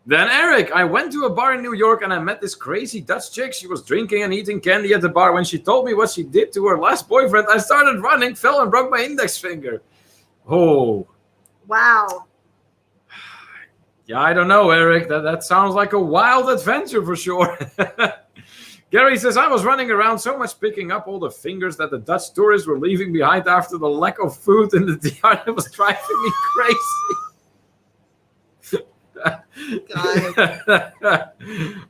Then Eric, I went to a bar in New York and I met this crazy Dutch chick. She was drinking and eating candy at the bar. When she told me what she did to her last boyfriend, I started running, fell and broke my index finger. Oh. Wow. Yeah, I don't know, Eric. That sounds like a wild adventure for sure. Gary says, I was running around so much picking up all the fingers that the Dutch tourists were leaving behind after the lack of food in the DR. It was driving me crazy.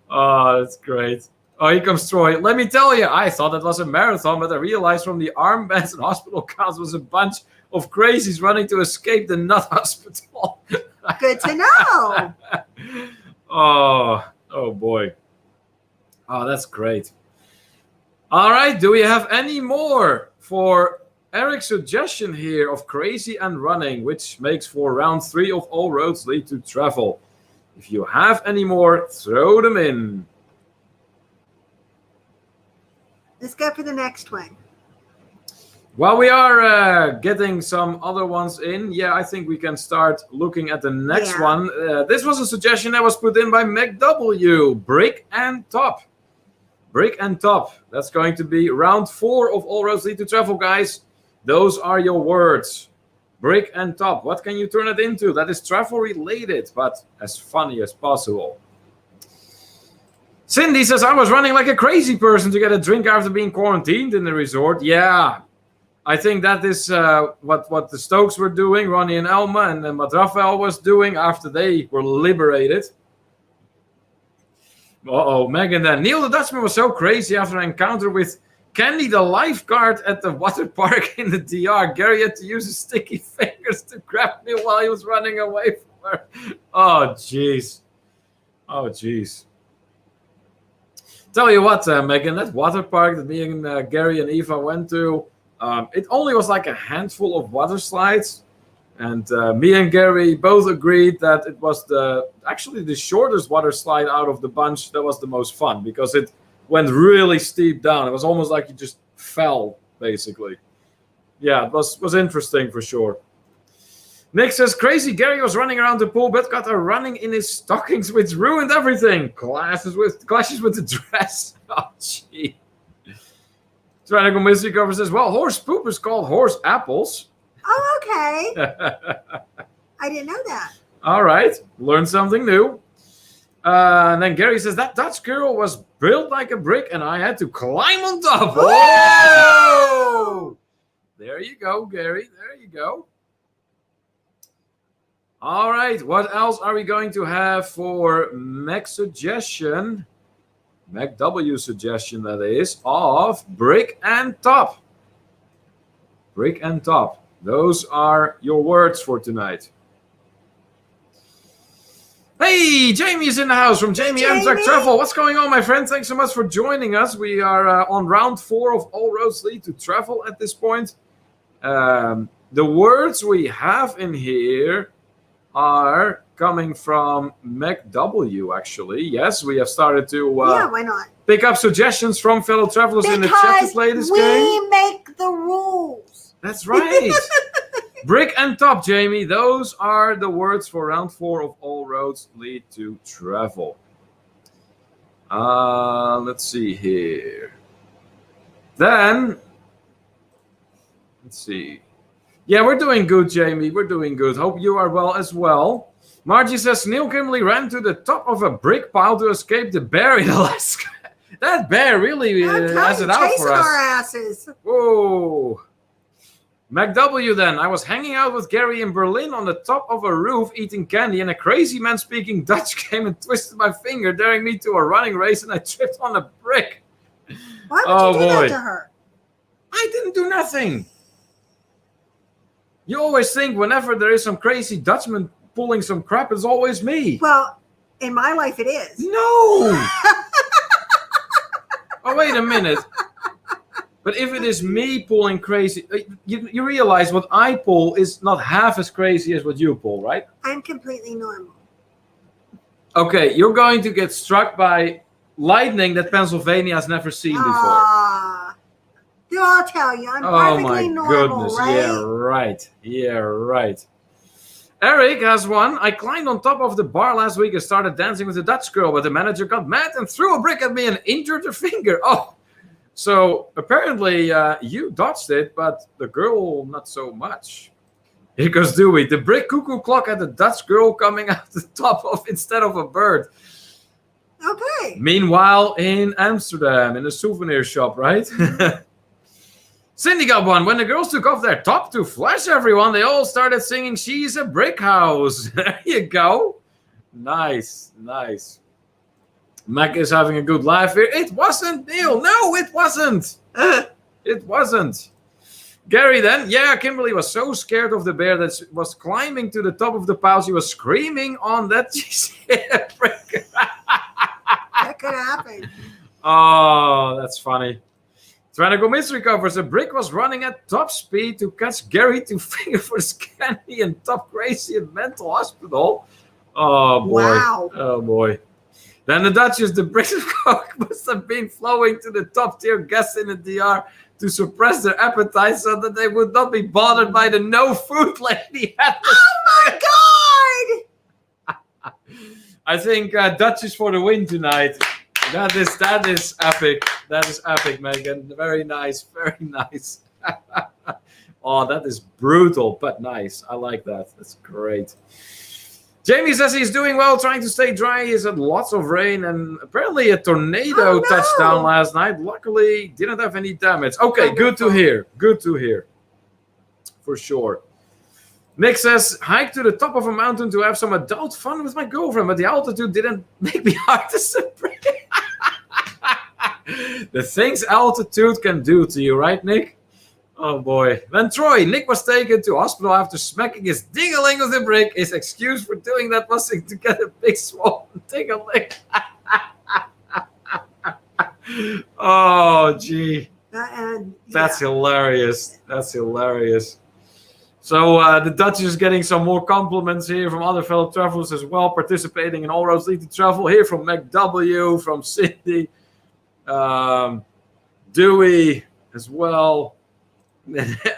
Oh, that's great. Oh, here comes Troy. Let me tell you, I thought it was a marathon, but I realized from the armbands and hospital counts was a bunch of crazies running to escape the nut hospital. Good to know. Oh boy. Oh, that's great. All right, do we have any more for Eric's suggestion here of crazy and running, which makes for round 3 of All Roads Lead to Travel? If you have any more, throw them in. Let's go for the next one. While we are getting some other ones in, yeah, I think we can start looking at the next one. This was a suggestion that was put in by Meg W. Brick and Top. Brick and Top. That's going to be round 4 of All Roads Lead to Travel, guys. Those are your words. Brick and Top. What can you turn it into? That is travel related, but as funny as possible. Cindy says, I was running like a crazy person to get a drink after being quarantined in the resort. Yeah, I think that is what the Stokes were doing, Ronnie and Elma, and what Raphael was doing after they were liberated. Uh-oh, Megan then. Neil the Dutchman was so crazy after an encounter with Candy the lifeguard at the water park in the DR. Gary had to use his sticky fingers to grab me while he was running away from her. Oh, jeez. Oh, jeez. Tell you what, Megan, that water park that me and Gary and Eva went to, it only was like a handful of water slides. And me and Gary both agreed that it was actually the shortest water slide out of the bunch that was the most fun, because it went really steep down. It was almost like you just fell, basically. Yeah, it was interesting for sure. Nick says, crazy Gary was running around the pool, but got a running in his stockings, which ruined everything. Clashes with the dress. Oh, gee. Tyrannical Mystery Cover says, well, horse poop is called horse apples. Oh, okay. I didn't know that. All right. Learned something new. And then Gary says, that Dutch girl was built like a brick, and I had to climb on top. Whoa! There you go, Gary. There you go. All right. What else are we going to have for Mac's suggestion? Mac W suggestion, that is, of brick and top. Brick and top. Those are your words for tonight. Hey, Jamie is in the house from Jamie Amtrak Travel. What's going on, my friend? Thanks so much for joining us. We are on round 4 of All Roads Lead to Travel at this point. The words we have in here are coming from Mac W, actually. Yes, we have started to why not? Pick up suggestions from fellow travelers in the chat to play this game. We make the rules. That's right. Brick and top, Jamie. Those are the words for round 4 of All Roads Lead to Travel. Let's see here. Then, let's see. Yeah, we're doing good, Jamie. We're doing good. Hope you are well as well. Margie says, Neil Kimberly ran to the top of a brick pile to escape the bear in Alaska. That bear really has it out for us. Our asses. Whoa. Mac W then. I was hanging out with Gary in Berlin on the top of a roof eating candy, and a crazy man speaking Dutch came and twisted my finger, daring me to a running race, and I tripped on a brick. Why would you do that to her? I didn't do nothing. You always think whenever there is some crazy Dutchman pulling some crap, it's always me. Well, in my life it is. No. Oh, wait a minute. But if it is me pulling crazy, you realize what I pull is not half as crazy as what you pull, right? I'm completely normal. Okay, you're going to get struck by lightning that Pennsylvania has never seen before. I'll tell you, I'm perfectly normal, goodness. right? Yeah, right. Eric has one. I climbed on top of the bar last week and started dancing with a Dutch girl, but the manager got mad and threw a brick at me and injured her finger. Oh, so apparently you dodged it, but the girl not so much. Here goes Dewey. The brick cuckoo clock had a Dutch girl coming out the top of instead of a bird. Okay. Meanwhile, in Amsterdam, in a souvenir shop, right? Cindy got one. When the girls took off their top to flash everyone, they all started singing She's a Brick House. There you go. Nice. Mac is having a good laugh here. It wasn't, Neil. No, it wasn't. It wasn't. Gary then. Yeah, Kimberly was so scared of the bear that she was climbing to the top of the pile. She was screaming on that she's a brick. That could happen. Oh, that's funny. Tyrannical Mystery covers. A brick was running at top speed to catch Gary to finger for candy and top crazy in mental hospital. Oh, boy. Wow. Oh, boy. Then the Duchess, the British coke must have been flowing to the top tier guests in the DR to suppress their appetite so that they would not be bothered by the no food lady. Oh, my God! I think Duchess for the win tonight. That is epic. That is epic, Megan. Very nice. Oh, that is brutal, but nice. I like that. That's great. Jamie says he's doing well, trying to stay dry. He's had lots of rain and apparently a tornado touched down last night. Luckily, didn't have any damage. Okay, good to hear. For sure. Nick says, hike to the top of a mountain to have some adult fun with my girlfriend, but the altitude didn't make me hard to separate. The things altitude can do to you, right, Nick? Oh, boy. Then Troy. Nick was taken to hospital after smacking his ding-a-ling with a brick. His excuse for doing that was to get a big swollen ding-a-ling. Oh, gee. That's hilarious. So the Dutch is getting some more compliments here from other fellow travelers as well, participating in All Roads Lead to Travel. Here from Mac W, from Cindy, Dewey as well.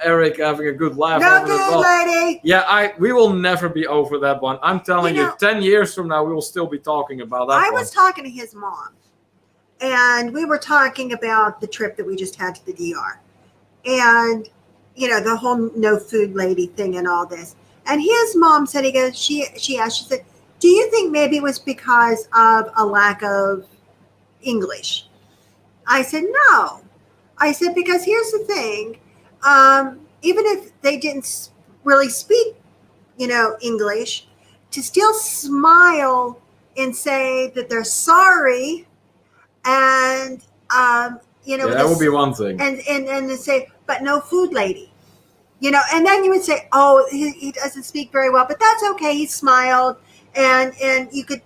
Eric having a good laugh. No good, lady. Yeah, we will never be over that one. I'm telling you, 10 years from now, we will still be talking about that I was talking to his mom, and we were talking about the trip that we just had to the DR. And, the whole no food lady thing and all this. And his mom said, she said, do you think maybe it was because of a lack of English. I said, no. I said, because here's the thing. Even if they didn't really speak, English, to still smile and say that they're sorry and, that would be one thing. And to say, but no food, lady. And then you would say, oh, he doesn't speak very well, but that's okay. He smiled and you could,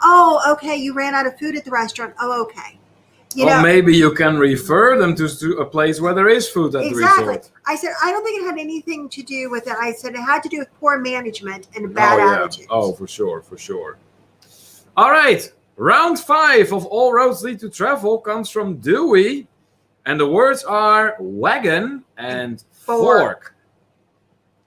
oh, okay, you ran out of food at the restaurant. Oh, okay. Or maybe you can refer them to a place where there is food at the resort. I said, I don't think it had anything to do with it. I said it had to do with poor management and a bad attitude. Oh, for sure. All right. Round 5 of All Roads Lead to Travel comes from Dewey. And the words are wagon and fork.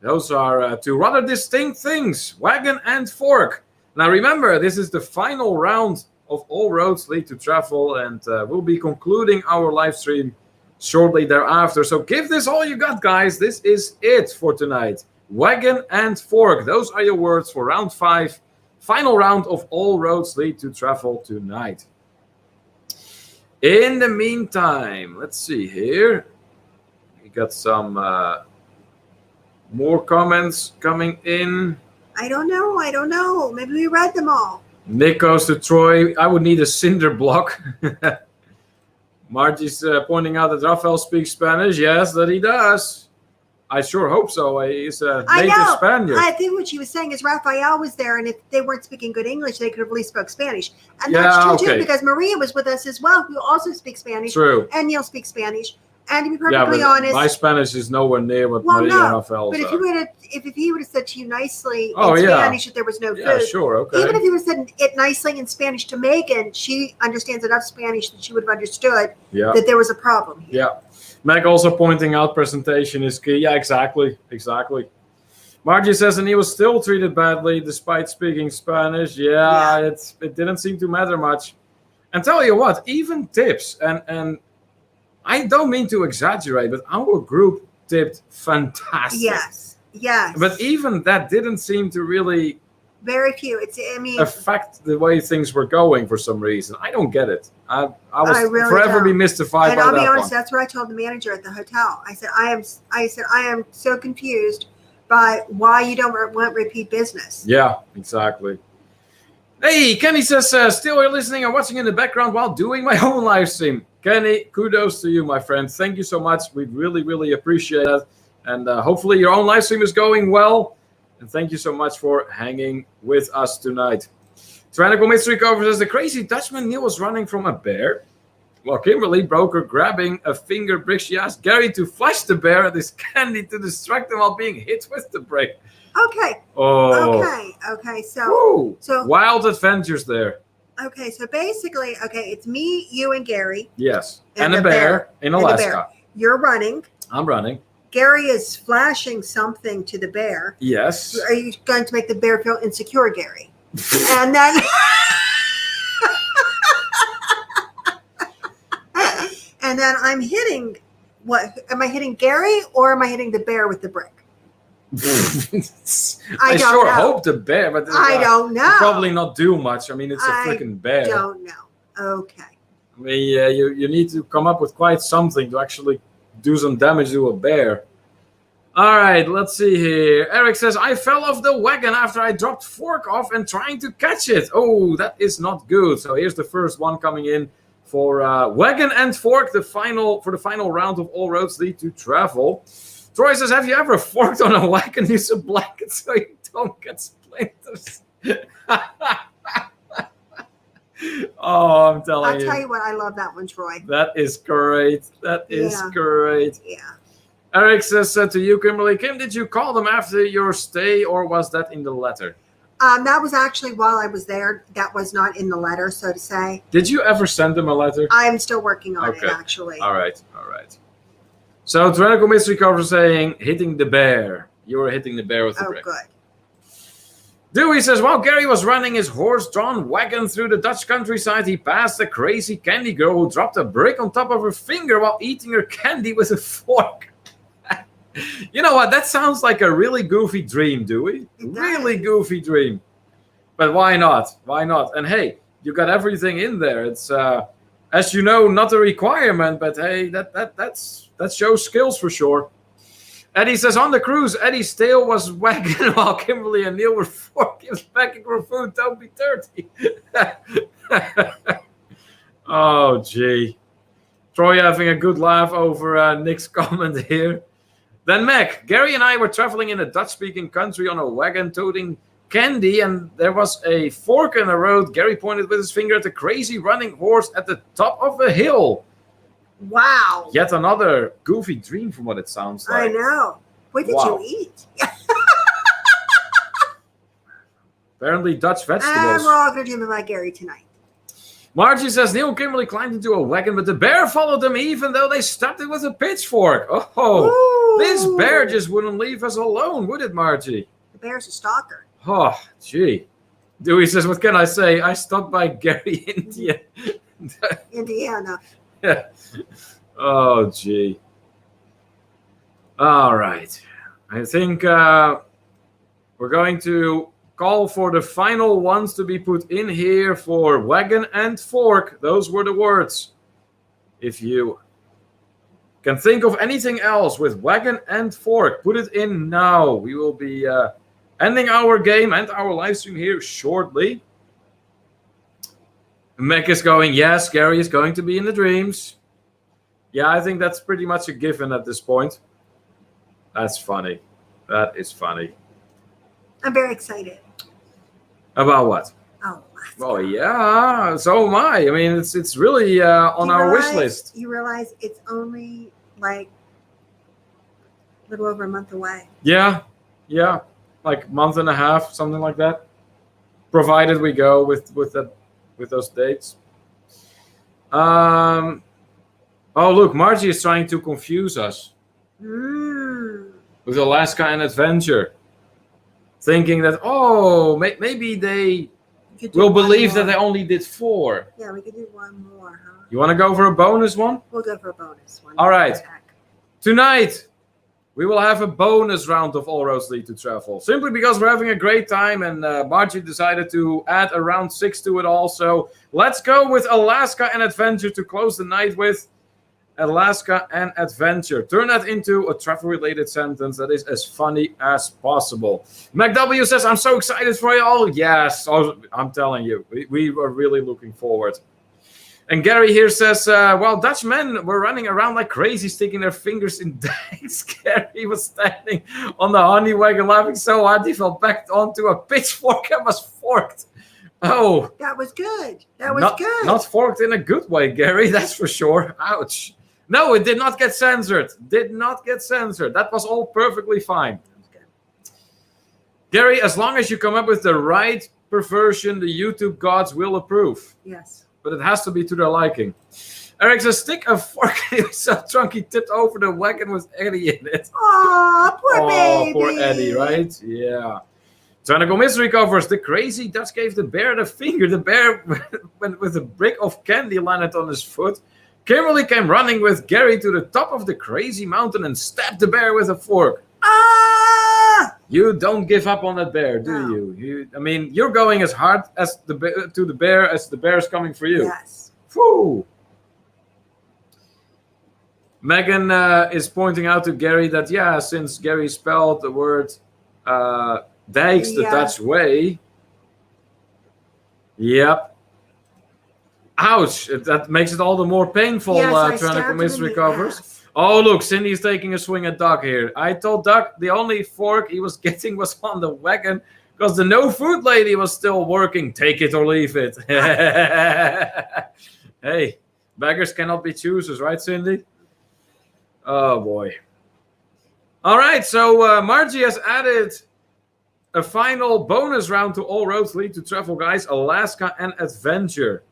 Those are two rather distinct things. Wagon and fork. Now remember, this is the final round of All Roads Lead to Travel, and we'll be concluding our live stream shortly thereafter. So give this all you got, guys. This is it for tonight. Wagon and fork. Those are your words for round 5. Final round of All Roads Lead to Travel tonight. In the meantime, let's see here. We got some more comments coming in. I don't know. Maybe we read them all. Nick goes to Troy. I would need a cinder block. Margie's pointing out that Rafael speaks Spanish. Yes, that he does. I sure hope so. He's a native Spaniard. I think what she was saying is Rafael was there, and if they weren't speaking good English, they could have at least spoke Spanish. And that's true, too, because Maria was with us as well, who also speaks Spanish. True. And Neil speaks Spanish. And to be perfectly honest, my Spanish is nowhere near what Maria and Rafael. But if he would have said to you nicely in Spanish that there was no food, even if he would have said it nicely in Spanish to Megan, she understands enough Spanish that she would have understood that there was a problem here. Yeah. Meg also pointing out presentation is key. Yeah, exactly. Margie says, and he was still treated badly despite speaking Spanish. It didn't seem to matter much. And tell you what, even tips, and I don't mean to exaggerate, but our group tipped fantastic. Yes. But even that didn't seem to really very few. Affect the way things were going for some reason. I don't get it. I was really forever be mystified and by I'll that be honest, one. That's what I told the manager at the hotel. I said I am so confused by why you don't want repeat business. Yeah, exactly. Hey, Kenny says, still here listening and watching in the background while doing my own live stream. Kenny, kudos to you, my friend. Thank you so much. We really, really appreciate that. And hopefully your own live stream is going well. And thank you so much for hanging with us tonight. Tyrannical Mystery Cover says, the crazy Dutchman Neil was running from a bear. While Kimberly broke her grabbing a finger brick, she asked Gary to flush the bear at his candy to distract him while being hit with the brick. Okay. Oh. Okay. So wild adventures there. Okay, so basically, it's me, you, and Gary. Yes, and a bear in Alaska. You're running. I'm running. Gary is flashing something to the bear. Yes. Are you going to make the bear feel insecure, Gary? And then... and then I'm hitting... What? Am I hitting Gary or am I hitting the bear with the brick? I sure hope the bear, but I don't know. Probably not do much. I mean, it's a freaking bear. I don't know. Okay. I mean, you need to come up with quite something to actually do some damage to a bear. All right, let's see here. Eric says, I fell off the wagon after I dropped fork off and trying to catch it. Oh, that is not good. So here's the first one coming in for wagon and fork, the final round of All Roads Lead to Travel. Troy says, have you ever forked on a wagon? Use a blanket so you don't get splinters. Oh, I'm telling you. I'll tell you what, I love that one, Troy. That is great. Great. Yeah. Eric says to you, Kimberly, Kim, did you call them after your stay or was that in the letter? That was actually while I was there. That was not in the letter, so to say. Did you ever send them a letter? I'm still working on it, actually. All right. So, Tyrannical Mystery Cover saying, hitting the bear. You were hitting the bear with the brick. Oh, good. Dewey says, while Gary was running his horse-drawn wagon through the Dutch countryside, he passed a crazy candy girl who dropped a brick on top of her finger while eating her candy with a fork. You know what? That sounds like a really goofy dream, Dewey. Really goofy dream. But why not? And hey, you got everything in there. It's As you know, not a requirement, but hey, that shows skills for sure. Eddie says, on the cruise, Eddie's tail was wagging while Kimberly and Neil were forking packing for food. Don't be dirty. Oh, gee. Troy having a good laugh over Nick's comment here. Then Meg, Gary and I were traveling in a Dutch-speaking country on a wagon toting candy, and there was a fork in the road. Gary pointed with his finger at the crazy running horse at the top of a hill. Wow. Yet another goofy dream from what it sounds like. I know. What did you eat? Apparently Dutch vegetables. We're all going to dream about Gary tonight. Margie says, Neil and Kimberly climbed into a wagon, but the bear followed them even though they stopped it with a pitchfork. Oh, this bear just wouldn't leave us alone, would it, Margie? The bear's a stalker. Oh, gee. Dewey says, what can I say? I stopped by Gary, Indiana. Yeah. Oh, gee. All right. I think we're going to call for the final ones to be put in here for wagon and fork. Those were the words. If you can think of anything else with wagon and fork, put it in now. We will be ending our game and our live stream here shortly. Meg is going, yes, Gary is going to be in the dreams. Yeah, I think that's pretty much a given at this point. That's funny. That is funny. I'm very excited. About what? Oh, well, yeah, so am I. I mean, it's really on our wish list. You realize it's only like a little over a month away. Yeah, like month and a half, something like that. Provided we go with those dates. Oh, look, Margie is trying to confuse us with Alaska and Adventure. Thinking that, maybe they will believe that they only did 4. Yeah, we could do one more, huh? You want to go for a bonus one? We'll go for a bonus one. All right. Tonight, we will have a bonus round of All Roads Lead to Travel. Simply because we're having a great time, and Margie decided to add a round 6 to it all. So let's go with Alaska and Adventure to close the night with. Alaska and Adventure. Turn that into a travel-related sentence that is as funny as possible. MacW says, I'm so excited for you all. Yes, I'm telling you, we were really looking forward. And Gary here says, while Dutch men were running around like crazy, sticking their fingers in dikes, Gary was standing on the honey wagon laughing so hard he fell back onto a pitchfork and was forked. Oh. That was good. That was good. Not forked in a good way, Gary, that's for sure. Ouch. No, it did not get censored. That was all perfectly fine. Gary, as long as you come up with the right perversion, the YouTube gods will approve. Yes. But it has to be to their liking. Eric says, stick a fork in so drunk he tipped over the wagon with Eddie in it. Aw, poor baby. Poor Eddie, right? Yeah. Tyrannical Mystery covers. The crazy Dutch gave the bear the finger. The bear went with a brick of candy landed on his foot. Kimberly came running with Gary to the top of the crazy mountain and stabbed the bear with a fork. Ah! You don't give up on that bear, do you? I mean, you're going as hard as to the bear as the bear is coming for you. Yes. Whew. Megan is pointing out to Gary that, since Gary spelled the word dijks the Dutch way. Yep. Ouch, that makes it all the more painful, Tyrannical Mystery covers. Oh, look, Cindy's taking a swing at Doug here. I told Doug the only fork he was getting was on the wagon because the no food lady was still working. Take it or leave it. Hey, beggars cannot be choosers, right, Cindy? Oh, boy. All right, so Margie has added a final bonus round to All Roads Lead to Travel, guys. Alaska and Adventure.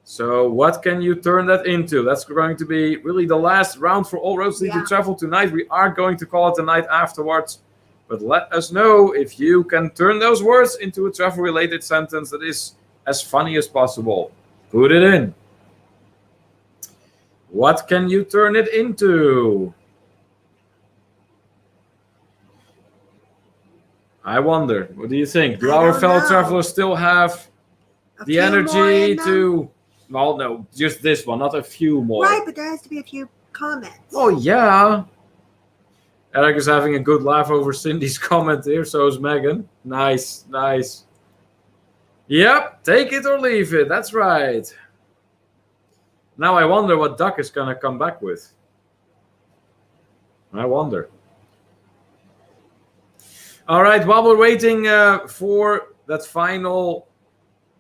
So what can you turn that into? That's going to be really the last round for All Roads Lead to Travel tonight. We are going to call it the night afterwards. But let us know if you can turn those words into a travel-related sentence that is as funny as possible. Put it in. What can you turn it into? I wonder. What do you think? Do our fellow travelers still have the energy to Well, no, just this one, not a few more. Right, but there has to be a few comments. Oh, yeah. Eric is having a good laugh over Cindy's comment here. So is Megan. Nice, nice. Yep, take it or leave it. That's right. Now I wonder what Duck is going to come back with. I wonder. All right, while we're waiting for that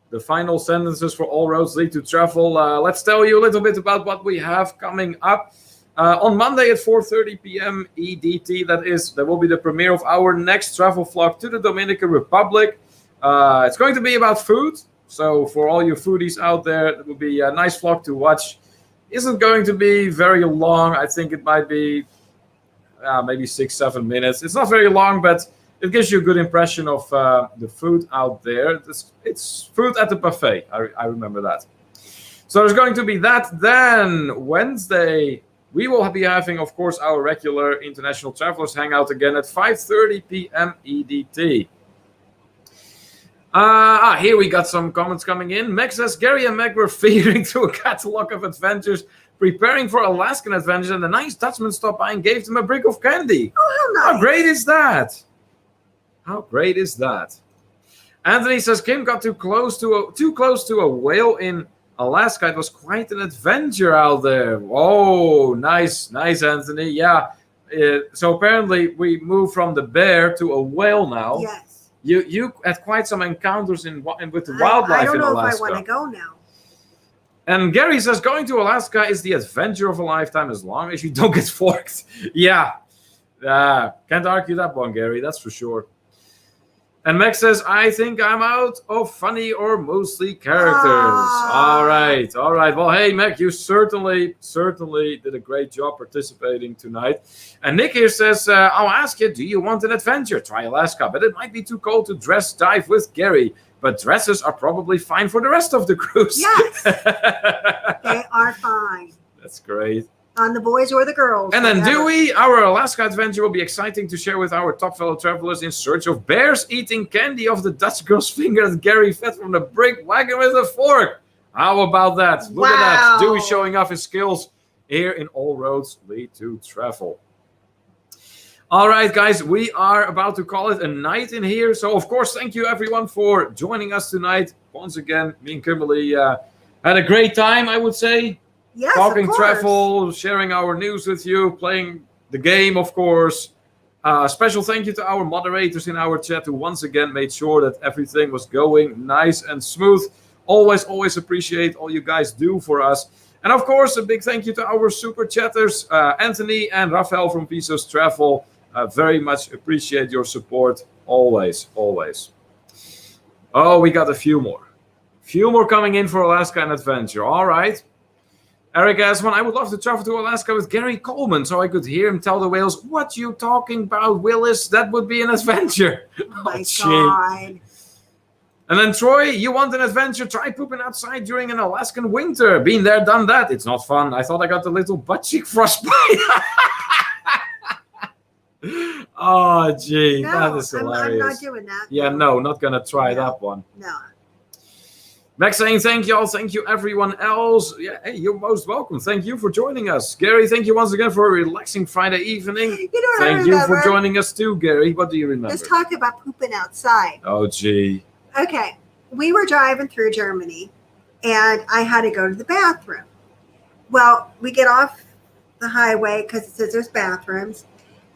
the final sentences for All Roads Lead to Travel, let's tell you a little bit about what we have coming up. On Monday at 4:30 p.m. EDT, there will be the premiere of our next travel vlog to the Dominican Republic. It's going to be about food. So for all you foodies out there, it will be a nice vlog to watch. Isn't going to be very long. I think it might be maybe 6-7 minutes. It's not very long, but it gives you a good impression of the food out there. It's food at the buffet. I remember that. So there's going to be that. Then Wednesday, we will be having, of course, our regular International Travelers Hangout again at 5:30 p.m. EDT. Here we got some comments coming in. Meg says, Gary and Meg were feeding through a catalog of adventures, preparing for Alaskan adventures, and a nice Dutchman stopped by and gave them a brick of candy. Oh, how nice. How great is that? How great is that? Anthony says, Kim got too close to a whale in Alaska. It was quite an adventure out there. Oh, nice, Anthony. Yeah. So apparently we moved from the bear to a whale now. Yes. You had quite some encounters with the wildlife in Alaska. I don't know if I want to go now. And Gary says, going to Alaska is the adventure of a lifetime as long as you don't get forked. Yeah. Can't argue that one, Gary. That's for sure. And Meg says, I think I'm out of funny or mostly characters. All right. Well, hey, Meg, you certainly did a great job participating tonight. And Nick here says, I'll ask you, do you want an adventure? Try Alaska, but it might be too cold to dress dive with Gary. But dresses are probably fine for the rest of the cruise. Yes. They are fine. That's great. On the boys or the girls. And then Dewey, our Alaska adventure will be exciting to share with our top fellow travelers in search of bears eating candy off the Dutch girl's finger that Gary fed from the brick wagon with a fork. How about that? Look at that. Dewey showing off his skills here in All Roads Lead to Travel. All right, guys, we are about to call it a night in here. So, of course, thank you, everyone, for joining us tonight. Once again, me and Kimberly had a great time, I would say. Yes, talking travel, sharing our news with you, playing the game, of course. Special thank you to our moderators in our chat who once again made sure that everything was going nice and smooth. Always appreciate all you guys do for us. And of course, a big thank you to our super chatters, Anthony and Rafael from Visos Travel. Very much appreciate your support. Always. Oh, we got a few more. Few more coming in for Alaska and Adventure. All right. Eric asks, I would love to travel to Alaska with Gary Coleman so I could hear him tell the whales, what you talking about, Willis? That would be an adventure. Oh my God. And then Troy, you want an adventure? Try pooping outside during an Alaskan winter. Been there, done that. It's not fun. I thought I got a little butt cheek frostbite. Oh, gee. No, that is hilarious. I'm not doing that. Yeah, no, not going to try that one. No. Max saying thank y'all. Thank you, everyone else. Yeah, hey, you're most welcome. Thank you for joining us. Gary, thank you once again for a relaxing Friday evening. You know what Thank you for joining us too, Gary. What do you remember? Let's talk about pooping outside. Oh, gee. Okay. We were driving through Germany, and I had to go to the bathroom. Well, we get off the highway because it says there's bathrooms.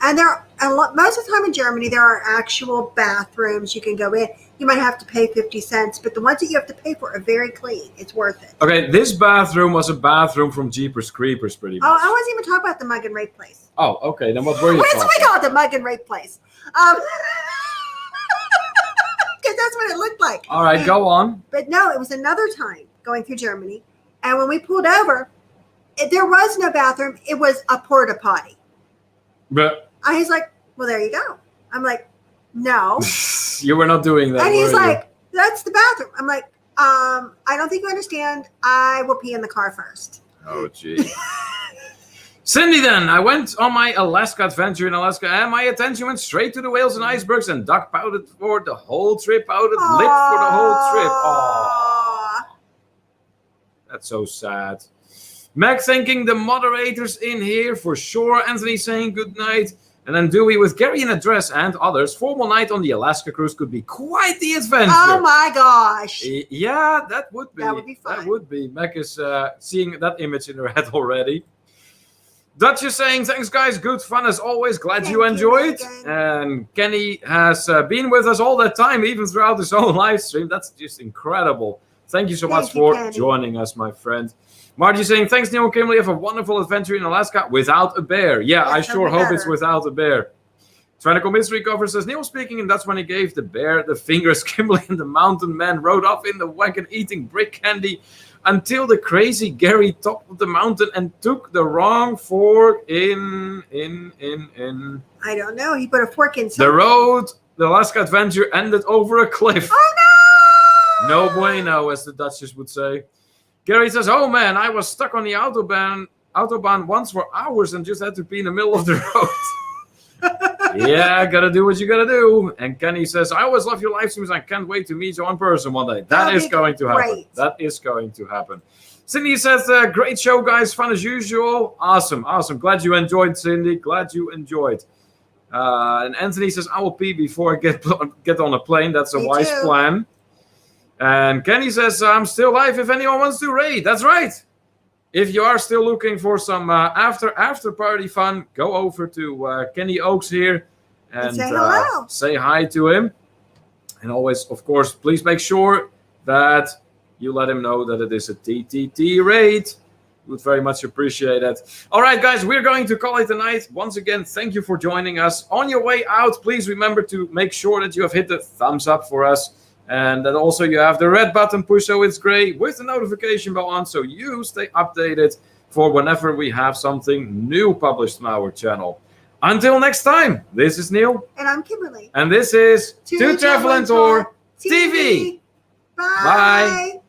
And most of the time in Germany, there are actual bathrooms you can go in. You might have to pay 50 cents, but the ones that you have to pay for are very clean. It's worth it. Okay, this bathroom was a bathroom from Jeepers Creepers, pretty much. Oh, I wasn't even talking about the mug and rape place. Oh, okay. Then what were you talking about? We call it the mug and rape place. Because that's what it looked like. All right, go on. But no, it was another time going through Germany. And when we pulled over, there was no bathroom. It was a porta potty. But he's like, well, there you go. I'm like, no. You were not doing that. And he's like, that's the bathroom. I'm like, I don't think you understand. I will pee in the car first. Oh, gee. Cindy, then. I went on my Alaska adventure in Alaska, and my attention went straight to the whales and icebergs, and Duck pouted for the whole trip, pouted lip for the whole trip. Aww. That's so sad. Meg thanking the moderators in here for sure. Anthony saying good night. And then Dewey with Gary in a dress and others. Formal night on the Alaska cruise could be quite the adventure. Oh my gosh. Yeah, that would be. That would be fun. That would be. Meg is seeing that image in her head already. Dutch is saying, thanks guys, good fun as always. Glad you enjoyed. And Kenny has been with us all that time, even throughout his own live stream. That's just incredible. Thank you so much for joining us, my friend. Margie saying, thanks, Neil and Kimberly. Have a wonderful adventure in Alaska without a bear. Yeah, I sure hope it's without a bear. Tyrannical Mystery Cover says, Neil speaking, and that's when he gave the bear the fingers. Kimberly and the mountain man rode off in the wagon eating brick candy until the crazy Gary topped the mountain and took the wrong fork in. I don't know. He put a fork in something. The road, the Alaska adventure ended over a cliff. Oh, no! No bueno, as the Dutchess would say. Gary says, oh man, I was stuck on the Autobahn once for hours and just had to be in the middle of the road. Yeah, gotta do what you gotta do. And Kenny says, I always love your live streams. I can't wait to meet you in person one day. That is going to happen. Great. That is going to happen. Cindy says, great show, guys. Fun as usual. Awesome. Glad you enjoyed, Cindy. Glad you enjoyed. And Anthony says, I will pee before I get on a plane. That's a wise plan. And Kenny says, I'm still live if anyone wants to raid. That's right. If you are still looking for some after party fun, go over to Kenny Oaks here and say hello. Say hi to him. And always, of course, please make sure that you let him know that it is a TTT raid. Would very much appreciate it. All right, guys, we're going to call it a night. Once again, thank you for joining us. On your way out, please remember to make sure that you have hit the thumbs up for us. And that also you have the red button push so it's gray with the notification bell on so you stay updated for whenever we have something new published on our channel. Until next time, this is Neil. And I'm Kimberly. And this is To Travel and Tour TV. Bye.